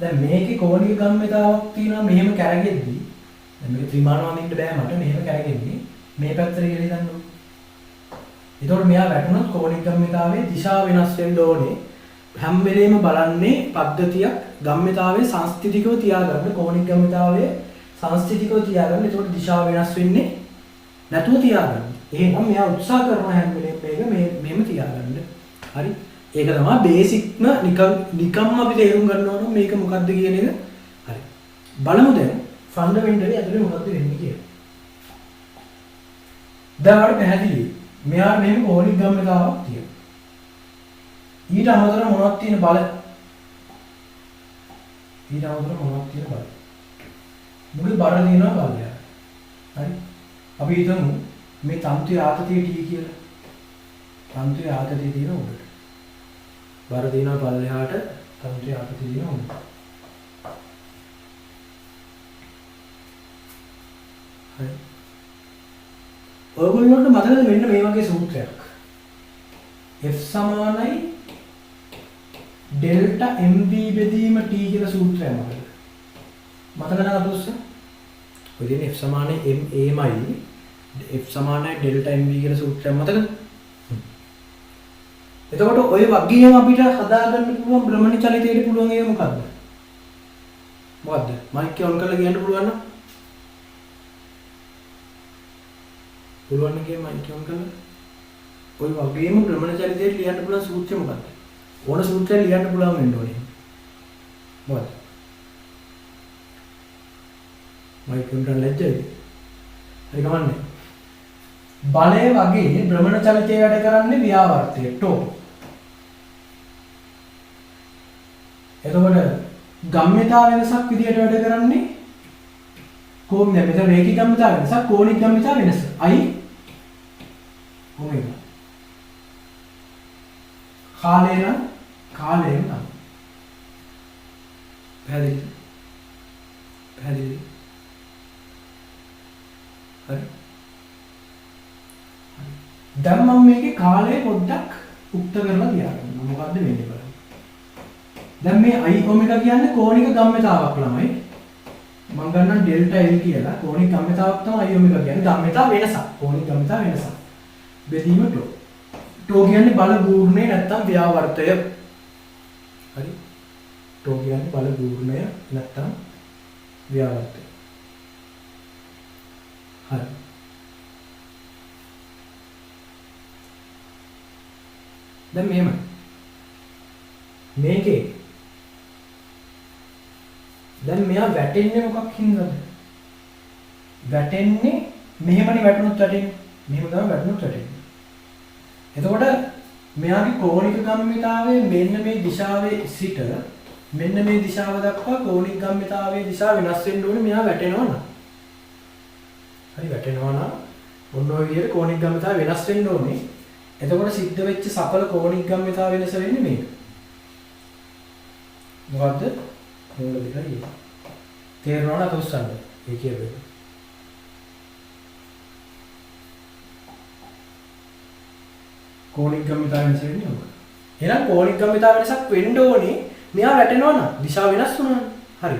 දැන් මේකේ කෝණික ගම්මිතාවක් තියෙනවා මෙහෙම කැරගෙද්දි දැන් මේක ත්‍රිමාණ වඳින්න බෑ මට මෙහෙම කැරගෙද්දි මේ පැත්තට කියලා හිතන්න ඕනේ. ඒතකොට මෙයා වැටුණොත් කෝණික ගම්මිතාවේ දිශාව වෙනස් වෙන්න ඕනේ. හැම වෙලේම බලන්නේ පද්ධතියක් ගම්මිතාවේ සංස්ථිතිකව තියාගන්න කෝණික ගම්මිතාවේ සංස්ථිතිකව තියාගන්න. ඒතකොට දිශාව වෙනස් වෙන්නේ නැතුව තියාගන්න. එහෙනම් මෙයා උත්සාහ කරනවා හැම වෙලේම මේක මෙහෙම තියාගන්න. හරි. ඒක තමයි බේසික්ම නිකම්ම අපි තේරුම් ගන්න ඕන මේක මොකක්ද කියන එක. හරි. බලමු දැන් ෆන්ඩමෙන්ටලි ඇතුලේ මොකක්ද වෙන්නේ කියලා. දැන් අපිට පැහැදිලි. මෙයා මෙහෙම කෝණික ගම්මිතාවක් තියෙනවා. ඊට අමතරව මොනවද තියෙන බල? මුළු බර දිනවා බලය. හරි. අපි හිතමු මේ තන්ත්‍රයේ ආතතිය T කියලා. තන්ත්‍රයේ ආතතිය තියෙන උඩට. බර දිනවා පල්ලෙහාට තන්ත්‍රයේ ආතතිය තියෙන උඩට. හරි. ඔයගොල්ලන්ට මතකද මෙන්න මේ වගේ සූත්‍රයක්. F සමානයි ඩෙල්ටා MV බෙදීම T කියලා සූත්‍රයක් මතකද? මතක නැහැ අදොස්ස? ඔය දෙන්නේ F සමානයි MA F සමානයි ඩෙල්ටා MV කියලා සූත්‍රයක් මතකද? එතකොට ඔය වගේම අපිට හදාගන්න පුළුවන් භ්‍රමණ චලිතයට පුළුවන් ඒක මොකද්ද? මයික් එක ඔන් කරලා කියන්න පුළුවන් නම්? පුළුවන් නම් මයික් එක ඔන් කරලා. ඔය වගේම භ්‍රමණ චලිතයට ලියන්න පුළුවන් සූත්‍රය මොකද්ද? ඕන සූත්‍රයක් ලියන්න පුළුවන් වෙන්න ඕනේ. මොකද? මයික් එක උන්ට ලැජ්ජයි. හරි කමන්නේ. බලය වගේ භ්‍රමණ චලිතය වැඩ කරන්නේ ව්‍යාවර්තය ටෝ. එතකොට ගම්මිතා වෙනසක් විදියට වැඩ කරන්නේ කොහොමද? මෙතන රේඛික ගම්මිතා වෙනසක් කෝණික ගම්මිතා වෙනස. I ඔමෙගා. කාලයෙන් පැහැදිලි. හරි. දැන් මම මේකේ කාලය පොඩ්ඩක් උක්ත කරලා තියාගන්නවා. මොකද්ද වෙන්නේ බලන්න. දැන් මේ I ඔමෙගා කියන්නේ කෝණික ගම්මිතාවක් ළමයි. මම ගන්නවා ඩෙල්ටා L කියලා. කෝණික ගම්මිතාවක් තමයි I ඔමෙගා කියන්නේ. ගම්මිතා වෙනසක්. කෝණික ගම්මිතා වෙනසක්. බෙදීම ටෝ. ටෝ කියන්නේ බල ගූර්ණය නැත්තම් ව්‍යාවර්තය. හරි. ටෝ කියන්නේ බල ගූර්ණය නැත්තම් ව්‍යාවර්තය. හරි. දැන් මෙහෙම මේකේ දැන් මෙයා වැටෙන්නේ මොකක් හින්දාද? වැටෙන්නේ මෙහෙමනේ වැටුනොත් වැටෙන්නේ. මෙහෙම තමයි වැටුනොත් වැටෙන්නේ. එතකොට මෙයාගේ කෝණික ගම්මිතාවේ මෙන්න මේ දිශාවේ සිට මෙන්න මේ දිශාව දක්වා කෝණික ගම්මිතාවේ දිශාව වෙනස් වෙන්න ඕනේ මෙයා වැටෙනවා නම්. හරි වැටෙනවා නම් ඔන්න ඔය විදිහට කෝණික ගම්මිතාව වෙනස් වෙන්න ඕනේ. එතකොට සිද්ධ වෙච්ච සඵල කෝණික ගම්මිතාව වෙනස වෙන්නේ මේක. මොකද්ද? මූල දෙකයි. තේරෙනවද අතොස්සන්න? ඒ කියන්නේ. කෝණික ගම්මිතාව වෙනස වෙන්නේ මොකක්ද? එහෙනම් කෝණික ගම්මිතා වෙනසක් වෙන්න ඕනේ. මෙයා වැටෙනවා නම් දිශාව වෙනස් වුණානේ. හරි.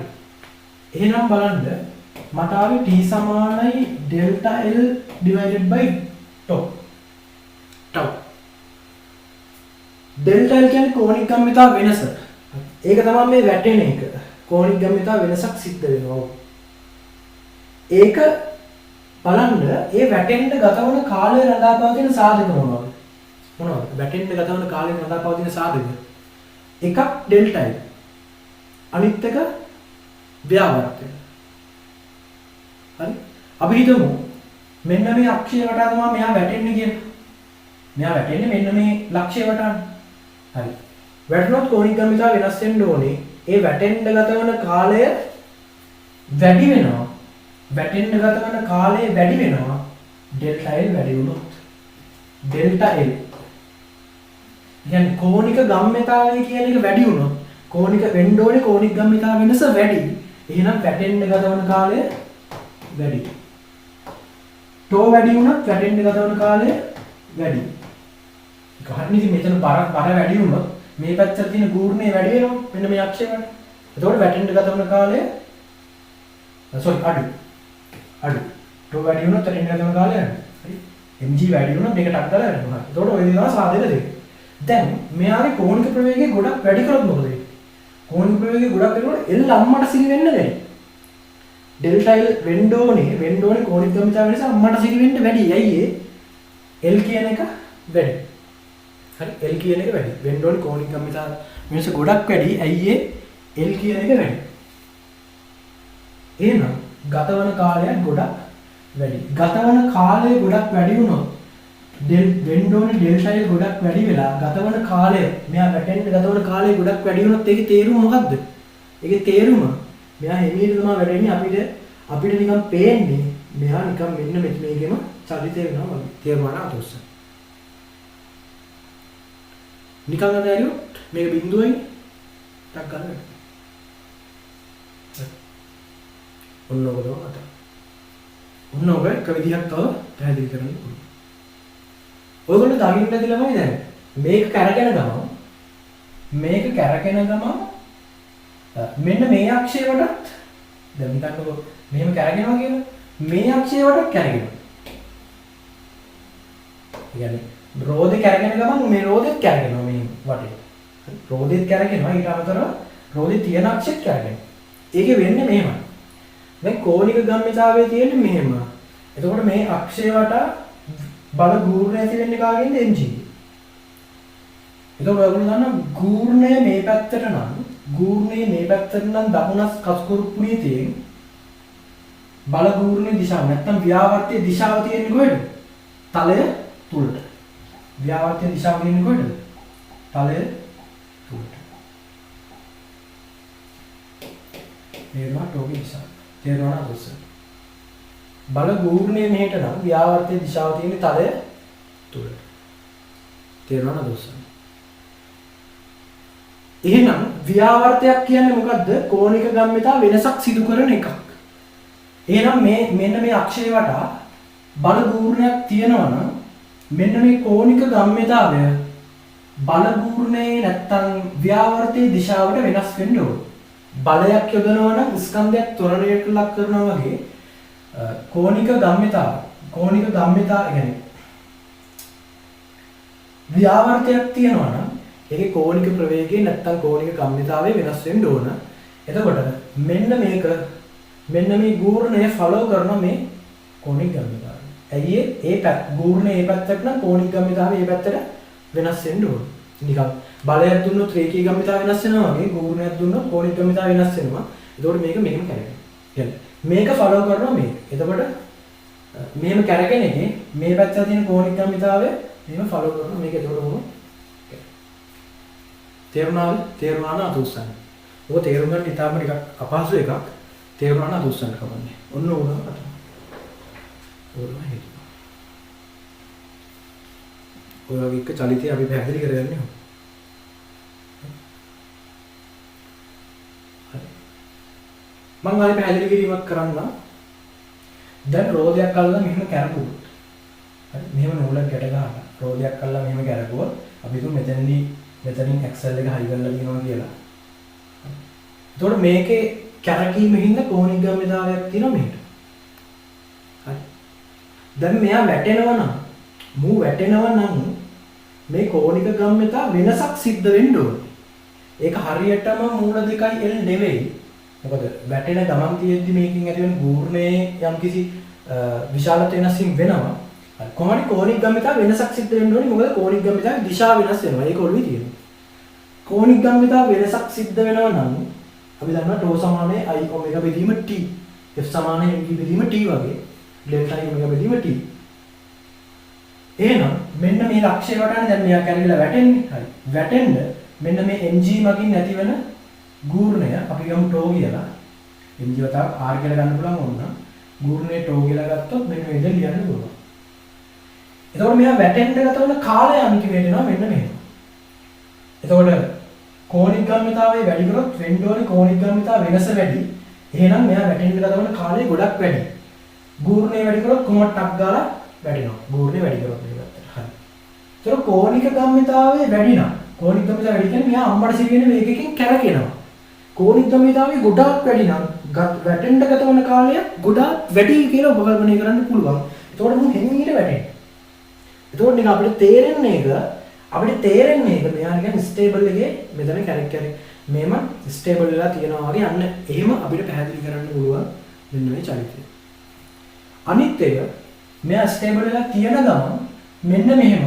එහෙනම් බලන්න මට ආවේ t සමානයි delta l divided by tau. delta l කියන්නේ කෝණික ගම්මිතා වෙනස. ඒක තමයි මේ වැටෙන එක. කෝණික ගම්මිතා වෙනසක් සිද්ධ වෙනවා. ඒක බලන්න ඒ වැටෙන්න ගතවන කාලය රඳාපවතින සාධක මොනවද? වැටෙන්න ගතවන කාලය රඳාපවතින සාධක. එකක් delta l. අනිත් එක ව්‍යාවර්තය. හරි? අපි හිතමු මෙන්න මේ අක්ෂය වටා තමයි මෙයා වැටෙන්නේ කියලා. මෙයා වැටෙන්නේ මෙන්න මේ ලක්ෂය වටානේ. හරි. වැටුණොත් කෝණික ගම්මිතා වෙනස් වෙන්න ඕනේ. ඒ වැටෙන්න ගතවන කාලය වැඩි වෙනවා. වැටෙන්න ගතවන කාලය වැඩි වෙනවා. delta l වැඩි වුණොත්. delta l. කියන්නේ කෝණික ගම්මිතාවය කියන එක වැඩි වුණොත් කෝණික වෙන්න ඕනේ කෝණික ගම්මිතා වෙනස වැඩි. එහෙනම් වැටෙන්න ගතවන කාලය වැඩි. tau වැඩි වුණත් වැටෙන්න ගතවන කාලය වැඩි. ගහන්න ඉතින් මෙතන බර වැඩි වුණොත් මේ පැත්තට තියෙන ගූර්ණය වැඩි වෙනවා. මෙන්න මේ අක්ෂය වල. එතකොට වැටෙන්න ගතවන කාලය අඩු. tau වැඩි වුණොත් වැටෙන්න ගතවන කාලය අඩු. හරි. mg වැඩි වුණොත් මේක ටක් ගාලා වැඩිනවා. එතකොට ඔය දේවල් සාධක දෙක. දැන් මෙයාගේ කෝණික ප්‍රවේගය ගොඩක් වැඩි කරොත් මොකද වෙන්නේ? කෝණික ප්‍රවේගය ගොඩක් වෙනකොට L අම්මට සිහි වෙන්න බැහැ. delta L වෙන්න ඕනේ කෝණික ගම්මිතා වෙනස අම්මට සිහි වෙන්න වැඩි. ඇයි ඒ? L කියන එක වැඩි. හරි L කියන එක වැඩි. වෙන්න ඕනේ කෝණික ගම්මිතා වෙනස ගොඩක් වැඩි. ඇයි ඒ? L කියන එක වැඩි. එහෙනම් ගතවන කාලයක් ගොඩක් වැඩි. ගතවන කාලය ගොඩක් වැඩි වුණොත් වෙන්න ඕනේ delta L ගොඩක් වැඩි වෙලා ගතවන කාලය මෙයා වැටෙන්න ගතවන කාලය ගොඩක් වැඩි වුණොත් ඒකේ තේරුම මොකද්ද? ඒකේ තේරුම මෙයා හිමීට තමයි වැඩෙන්නේ අපිට නිකන් පේන්නේ මෙයා නිකන් මෙන්න මේකෙම චලිතය වෙනවා වගේ. තේරුණා නේද ඔස්ස? නිකන් අදහැරියොත් මේක බිඳුවයි ටක් ගන්න. ඔන්න ඔක තමයි අත. ඔන්න ඔක එක විදිහක් තව පැහැදිලි කරන්න පුළුවන්. ඔයගොල්ලෝ දකින්න ඇති ළමයි දැන් මේක කරගෙන ගමන් මෙන්න මේ අක්ෂය වටත් දැන් හිතන්නකෝ මෙහෙම කරගෙනවා කියලා මේ අක්ෂය වටත් කරගෙනවා. يعني රෝදේ කරගෙන ගමන් මේ රෝදෙත් කරගෙනවා මේ වටේ. රෝදෙත් කරගෙනවා ඊට අමතරව රෝදේ තියෙන අක්ෂෙත් කරගෙනවා. ඒකේ වෙන්නේ මෙහෙමයි. දැන් කෝණික ගම්මිතාවයේ තියෙන්නේ මෙහෙම. එතකොට මේ අක්ෂය වටා බල ගූර්ණය ඇති වෙන්නේ කාගෙන්ද mg. එතකොට ඔයගොල්ලෝ දන්නා ගූර්ණය මේ පැත්තට නම් දකුණස් කස්කුරුප්පු නීතියෙන් බල ගූර්ණයේ දිශාව නැත්තම් ව්‍යාවර්තයේ දිශාව තියෙන්නේ කොහෙද? තලය තුලට. ව්‍යාවර්තයේ දිශාව තියෙන්නේ කොහෙද? තලය තුලට. මේවා ටෝගේ දිශාව. තේරුණා නේද? බල ගූර්ණයේ මෙහෙට නම් ව්‍යාවර්තයේ දිශාව තියෙන්නේ තලය තුලට. තේරුණා නේද? එහෙනම් ව්‍යාවර්තයක් කියන්නේ මොකද්ද? කෝණික ගම්මිතා වෙනසක් සිදු කරන එකක්. එහෙනම් මෙන්න මේ අක්ෂය වටා බල ගූර්ණයක් තියෙනවා නම් මෙන්න මේ කෝණික ගම්මිතාවය බල ගූර්ණයේ නැත්තම් ව්‍යාවර්තයේ දිශාවට වෙනස් වෙන්න ඕන. බලයක් යොදනවා නම් ස්කන්ධයක් ත්වරණයට ලක් කරනවා වගේ කෝණික ගම්මිතාව කියන්නේ ව්‍යාවර්තයක් තියෙනවා නම් ඒකේ කෝණික ප්‍රවේගය නැත්තම් කෝණික ගම්මිතාවය වෙනස් වෙන්න ඕන. එතකොට මෙන්න මේ ගූර්ණය ෆලෝ කරන මේ කෝණික ගම්මිතාවය. ඇයි ගූර්ණය ඒ පැත්තට නම් කෝණික ගම්මිතාවය ඒ පැත්තට වෙනස් වෙන්න ඕන. නිකන් බලයක් දුන්නොත් රේඛීය ගම්මිතාව වෙනස් වෙනවා වගේ ගූර්ණයක් දුන්නොත් කෝණික ගම්මිතාව වෙනස් වෙනවා. එතකොට මේක මෙහෙම කරගෙන. මේක ෆලෝ කරනවා මේක. එතකොට මෙහෙම කරගෙන එකේ මේ පැත්තට තියෙන කෝණික ගම්මිතාවය මෙහෙම ෆලෝ කරනවා මේක. එතකොට මොනවා තේරුණා නේද උස්සන්න. ඔය තේරුම් ගන්න ඉතාලම ටිකක් අපහසු එකක්. තේරුණා නේද උස්සන්න කමන්නේ. ඔන්න ඕනකට. ඕනම හිතුවා. ඔය වගේ එක චලිතය අපි පැහැදිලි කරගන්නේ. හරි. මම ආයෙ පැහැදිලි කිරීමක් කරන්න. දැන් රෝදයක් අල්ලලා මෙහෙම කරපුවොත්. හරි. මෙහෙම නූලක් ගැට ගහලා රෝදයක් අල්ලලා මෙහෙම කරපුවොත් අපි තුන් මෙතනදී මෙතනින් ඇක්සල් එක හයි කරලා දිනනවා කියලා. එතකොට මේකේ කැරකීමෙන් හින්දා කෝණික ගම්මිතාවයක් තියෙනවා මෙහෙට. හරි. දැන් මෙයා වැටෙනවා නම් වැටෙනවා නම් මේ කෝණික ගම්මිතා වෙනසක් සිද්ධ වෙන්න ඕනේ. ඒක හරියටම මූල 2L නෙවෙයි. මොකද වැටෙන ගමන් තියෙද්දි මේකෙන් ඇති වෙන ගූර්ණයේ යම්කිසි විශාලත වෙනසින් වෙනවා. හරි. කොහොමද කෝණික ගම්මිතා වෙනසක් සිද්ධ වෙන්න ඕනේ? මොකද කෝණික ගම්මිතාවේ දිශාව වෙනස් වෙනවා. ඒක ඔළුවේ තියෙනවා. කෝණික ගම්මිතා වෙනසක් සිද්ධ වෙනවා නම් අපි දන්නවා τ සමානයි I ඔමෙගා බෙදීම T. F සමානයි mg බෙදීම T වගේ. ඩෙල්ටා I ඔමෙගා බෙදීම T. එහෙනම් මෙන්න මේ ලක්ෂ්‍ය වටානේ දැන් මෙයා කැරලිලා වැටෙන්නේ. හරි. වැටෙන්න මෙන්න මේ mg මගින් නැතිවෙන ගූර්ණය අපි ගමු τ කියලා. mg වතාවක් r කියලා ගන්න පුළුවන් වුණා. ගූර්ණය τ කියලා ගත්තොත් මෙන්න මේ විදිහට ලියන්න පුළුවන්. එතකොට මෙයා වැටෙන්න ගත වන කාලය අන්තිමට එනවා මෙන්න මෙහෙම. එතකොට කෝණික ගම්මිතාවයේ වැඩි කරොත් වෙන්න ඕනේ කෝණික ගම්මිතාව වෙනස වැඩි. එහෙනම් මෙයා වැටෙන්න ගත වන කාලය ගොඩක් වැඩි. ගූර්ණය වැඩි කරොත් කොහොමද ටක් ගාලා වැඩෙනවා. ගූර්ණය වැඩි කරොත් මේ පැත්තට. හරි. ඒතර කෝණික ගම්මිතාවයේ වැඩි නම් කෝණික ගම්මිතාව වැඩි කියන්නේ මෙයා අම්මට සිරින වේගකින් කැරකෙනවා. කෝණික ගම්මිතාවයේ ගොඩාක් වැඩි නම් වැටෙන්න ගත වන කාලය ගොඩාක් වැඩි කියලා ඔබ කල්පනා කරන්න පුළුවන්. එතකොට මොකද හිමීට වැටෙන්නේ. එතකොට නිකන් අපිට තේරෙන්නේ ඒක මෙයා නිකන් ස්ටේබල් එකේ මෙතන කැරක් මේම ස්ටේබල් වෙලා තියෙනවා වගේ අන්න එහෙම අපිට පැහැදිලි කරන්න පුළුවන් මෙන්න මේ චරිතය. අනිත් එක මෙයා ස්ටේබල් වෙලා තියෙන ගමන් මෙන්න මෙහෙම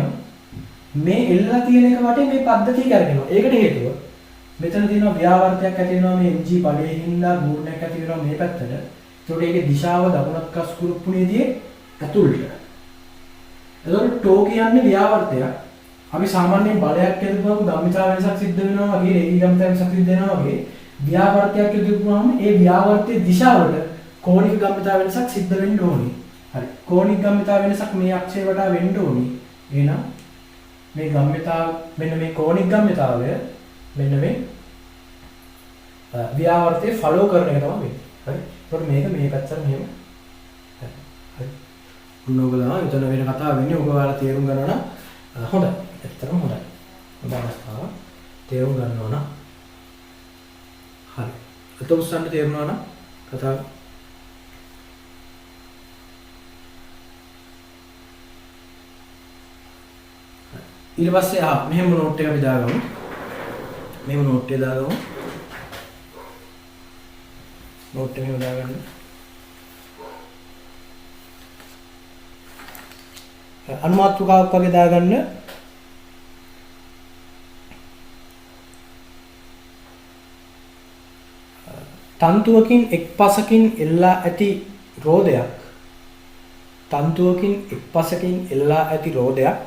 මේ එල්ලලා තියෙන එක වටේ මේ පද්ධතිය කරගෙනවා. ඒකට හේතුව මෙතන තියෙනවා ව්‍යාවර්තයක් ඇති වෙනවා මේ mg ඵලයේ හින්දා ගුණයක් ඇති වෙනවා මේ පැත්තට. ඒකට ඒකේ දිශාව දකුණත් කස් කුරුප්පුණේදී ඇතුළට. එතකොට τ කියන්නේ ව්‍යාවර්තයක්. අපි සාමාන්‍යයෙන් බලයක් යොදපුවම ගම්මිතාව වෙනසක් සිද්ධ වෙනවා වගේ රේඛී ගම්මිතාව වෙනසක් සිද්ධ වෙනවා වගේ ව්‍යාවර්තයක් යොදපුවම ඒ ව්‍යාවර්තයේ දිශාවට කෝණික ගම්මිතාව වෙනසක් සිද්ධ වෙන්න ඕනේ. හරි. කෝණික ගම්මිතාව වෙනසක් මේ අක්ෂය වටා වෙන්න ඕනේ. එහෙනම් මේ ගම්මිතාව මෙන්න මේ කෝණික ගම්මිතාවය මෙන්න මේ ව්‍යාවර්තයේ ෆලෝ කරන එක තමයි වෙන්නේ. හරි. ඒකට මේක මේ පැත්තට මෙහෙම. හරි. උන්නෝගලා එතන වෙන කතාව වෙන්නේ ඔබ ඔයාලා තේරුම් ගන්නවා නම් හොඳයි. ඇත්තටම හොඳයි. හොඳ අවස්ථාවක්. තේරුම් ගන්නවා නම් හරි. අත උස්සන්න තේරුණා නම් කතාව ඊට පස්සේ මෙහෙම නෝට් එක අපි දාගමු. මෙහෙම නෝට් එක දාගමු. නෝට් එක මෙහෙම දාගන්න. අනුමාත්‍රකාවක් වගේ දාගන්න. තන්තුවකින් එක් පසකින් එල්ලා ඇති රෝදයක් තන්තුවකින් එක් පසකින් එල්ලා ඇති රෝදයක්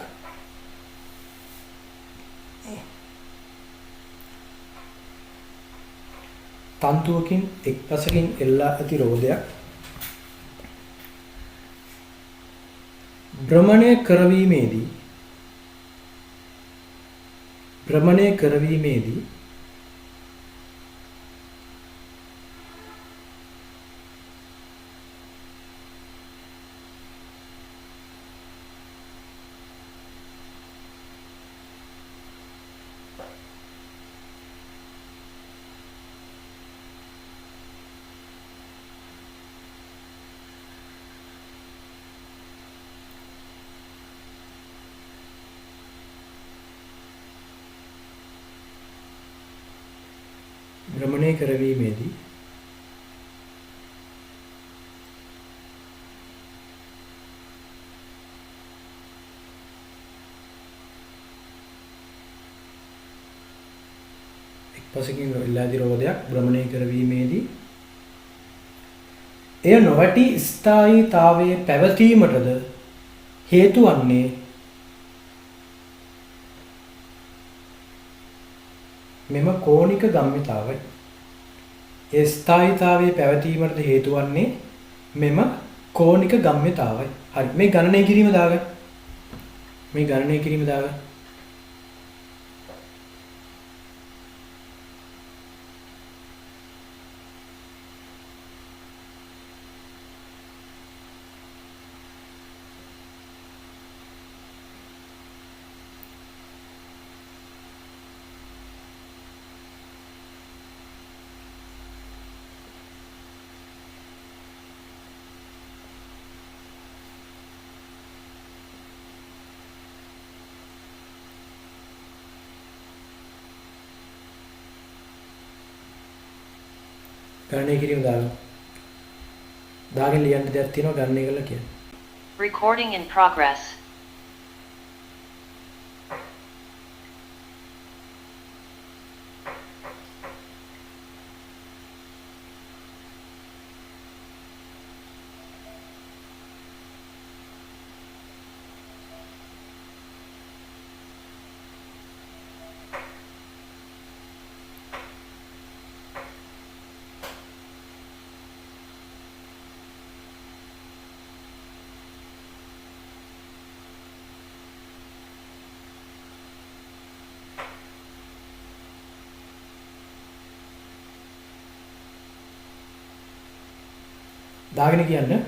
තන්තුවකින් එක් පසකින් එල්ලා ඇති රෝදයක් භ්‍රමණය කරවීමේදී පසකින් එල්ලාදී රෝදයක් භ්‍රමණය කරවීමේදී එය නොවැටි ස්ථායීතාවයේ පැවතීමටද හේතු වන්නේ මෙම කෝණික ගම්මිතාවයි. ඒ ස්ථායීතාවයේ පැවතීමටද හේතු වන්නේ මෙම කෝණික ගම්මිතාවයි. හරි. මේ ගණනය කිරීම දාගන්න. ගණනය කිරීම දාගන්න. දාගෙන ලියන්න දෙයක් තියෙනවා ගණනය කරලා කියන්න. Recording in progress. දාගෙන කියන්න.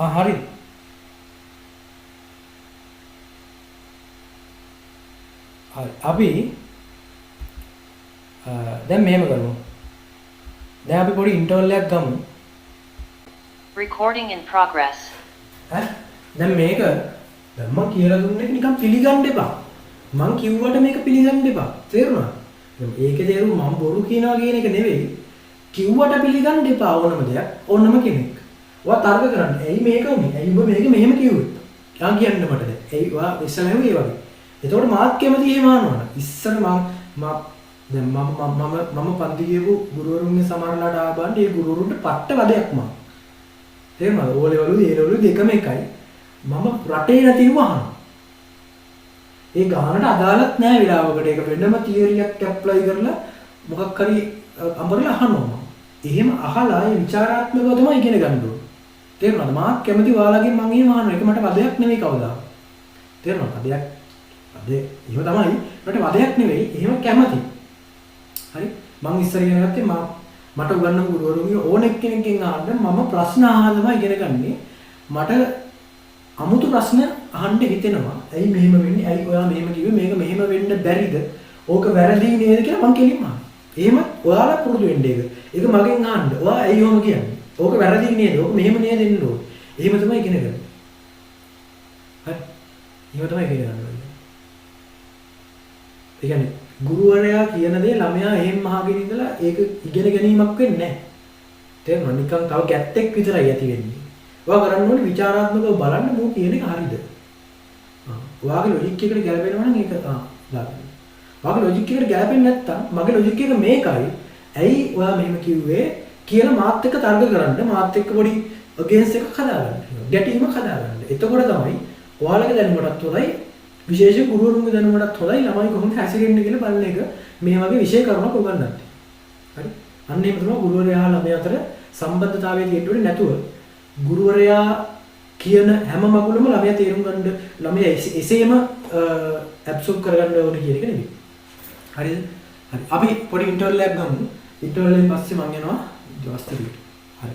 හරි. හරි. අපි දැන් මෙහෙම කරමු. දැන් අපි පොඩි ඉන්ටර්වල් එකක් ගමු. Recording in progress. දැන් මේක දැන් මම කියලා දුන්න එක නිකන් පිළිගන්න එපා. මං කිව්වට මේක පිළිගන්න එපා. තේරුණාද? ඒකේ තේරුම මම බොරු කියනවා කියන එක නෙවෙයි. කිව්වට පිළිගන්න එපා ඕනම දෙයක් ඕනම කෙනෙක්. ඔයා තර්ක කරන්න. ඇයි මේක උනේ? ඇයි ඔබ මේක මෙහෙම කිව්වේ? යා කියන්න මට දැන්. ඇයි ඔයා ඉස්සෙල්ලාම ඒ වගේ. එතකොට මාත් කැමති එහෙම අහනවා. ඉස්සර දැන් මම පන්ති ගියපු ගුරුවරුන්ගේ සමහරලාට ආවබන් ඒ ගුරුවරුන්ට පට්ට වැඩයක් මම. තේරුණාද? ඕ ලෙවලුයි ඒ ලෙවලුයි දෙකම එකයි. මම රටේ නැතිව අහනවා. ඒ ගානට අදාළත් නැහැ විලාවකට. ඒක වෙනම තියරියක් ඇප්ලයි කරලා මොකක් හරි අඹරලා අහනවා මම. එහෙම අහලා ඒ ਵਿਚාරාත්මකව තමයි ඉගෙන ගන්න ඕනේ. තේරුණාද? මාත් කැමති ඔයාලගෙන් මම එහෙම අහනවා. ඒක මට වදයක් නෙවෙයි කවදා. තේරුණාද? වදයක් එහෙම තමයි. මට වදයක් නෙවෙයි. එහෙම කැමති. හරි? මම ඉස්සර ඉගෙන ගත්තේ මට උගන්වපු ගුරුවරුන්ගේ ඕන එක්කෙනෙක්ගෙන් අහන්න මම ප්‍රශ්න අහලා තමයි ඉගෙන ගන්නේ. මට අමුතු ප්‍රශ්න අහන්න හිතෙනවා. ඇයි මෙහෙම වෙන්නේ? ඇයි ඔයා මෙහෙම කිව්වේ? මේක මෙහෙම වෙන්න බැරිද? ඕක වැරදි නේද කියලා මම කෙලින්ම අහනවා. එහෙම ඔයාලා පුරුදු වෙන්න ඒක. ඒක මගෙන් අහන්න. ඔයා ඇයි ඔහොම කියන්නේ? ඕක වැරදි නේද? ඕක මෙහෙම නේද එන්න ඕනේ. එහෙම තමයි ඉගෙන ගන්න. හරි. එහෙම තමයි ඉගෙන ගන්න ඕනේ. ඒ කියන්නේ ගුරුවරයා කියන දේ ළමයා එහෙම අහගෙන ඉඳලා ඒක ඉගෙන ගැනීමක් වෙන්නේ නැහැ. තේරුණා? නිකන් තව ගැත්තෙක් විතරයි ඇති වෙන්නේ. ඔයා කරන්න ඕනේ විචාරාත්මකව බලන්න මෝ කියන එක හරියද? ඔයාගේ ලොජික් එකට ගැලපෙනවා නම් ඒක දාන්න. ඔයාගේ ලොජික් එකට ගැලපෙන්නේ නැත්තම් මගේ ලොජික් එක මේකයි. ඇයි ඔයා මෙහෙම කිව්වේ කියලා මාත් එක්ක තර්ක කරන්න, මාත් එක්ක පොඩි අගේන්ස්ට් එකක් හදාගන්න. ගැටීමක් හදාගන්න. එතකොට තමයි ඔයාලගේ දැනුමටත් හොඳයි, විශේෂ ගුරුවරුන්ගේ දැනුමටත් හොඳයි ළමයි කොහොමද හැසිරෙන්නේ කියලා බලන එක මේ වගේ විෂය කරුණක් උගන්වන්න. හරි? අන්න එහෙම තමයි ගුරුවරයා ළමයා අතර සම්බන්ධතාවය තියෙන්න ඕනේ නැතුව ගුරුවරයා කියන හැම මගුලම ළමයා තේරුම් ගන්න ළමයා එසේම ඇබ්සෝබ් කරගන්න ඕනේ කියන එක නෙමෙයි. හරිද? හරි. අපි පොඩි ඉන්ටර්වල් එකක් ගමු. ඉන්ටර්වල් එකෙන් පස්සේ මම යනවා දවස් 3ට. හරි.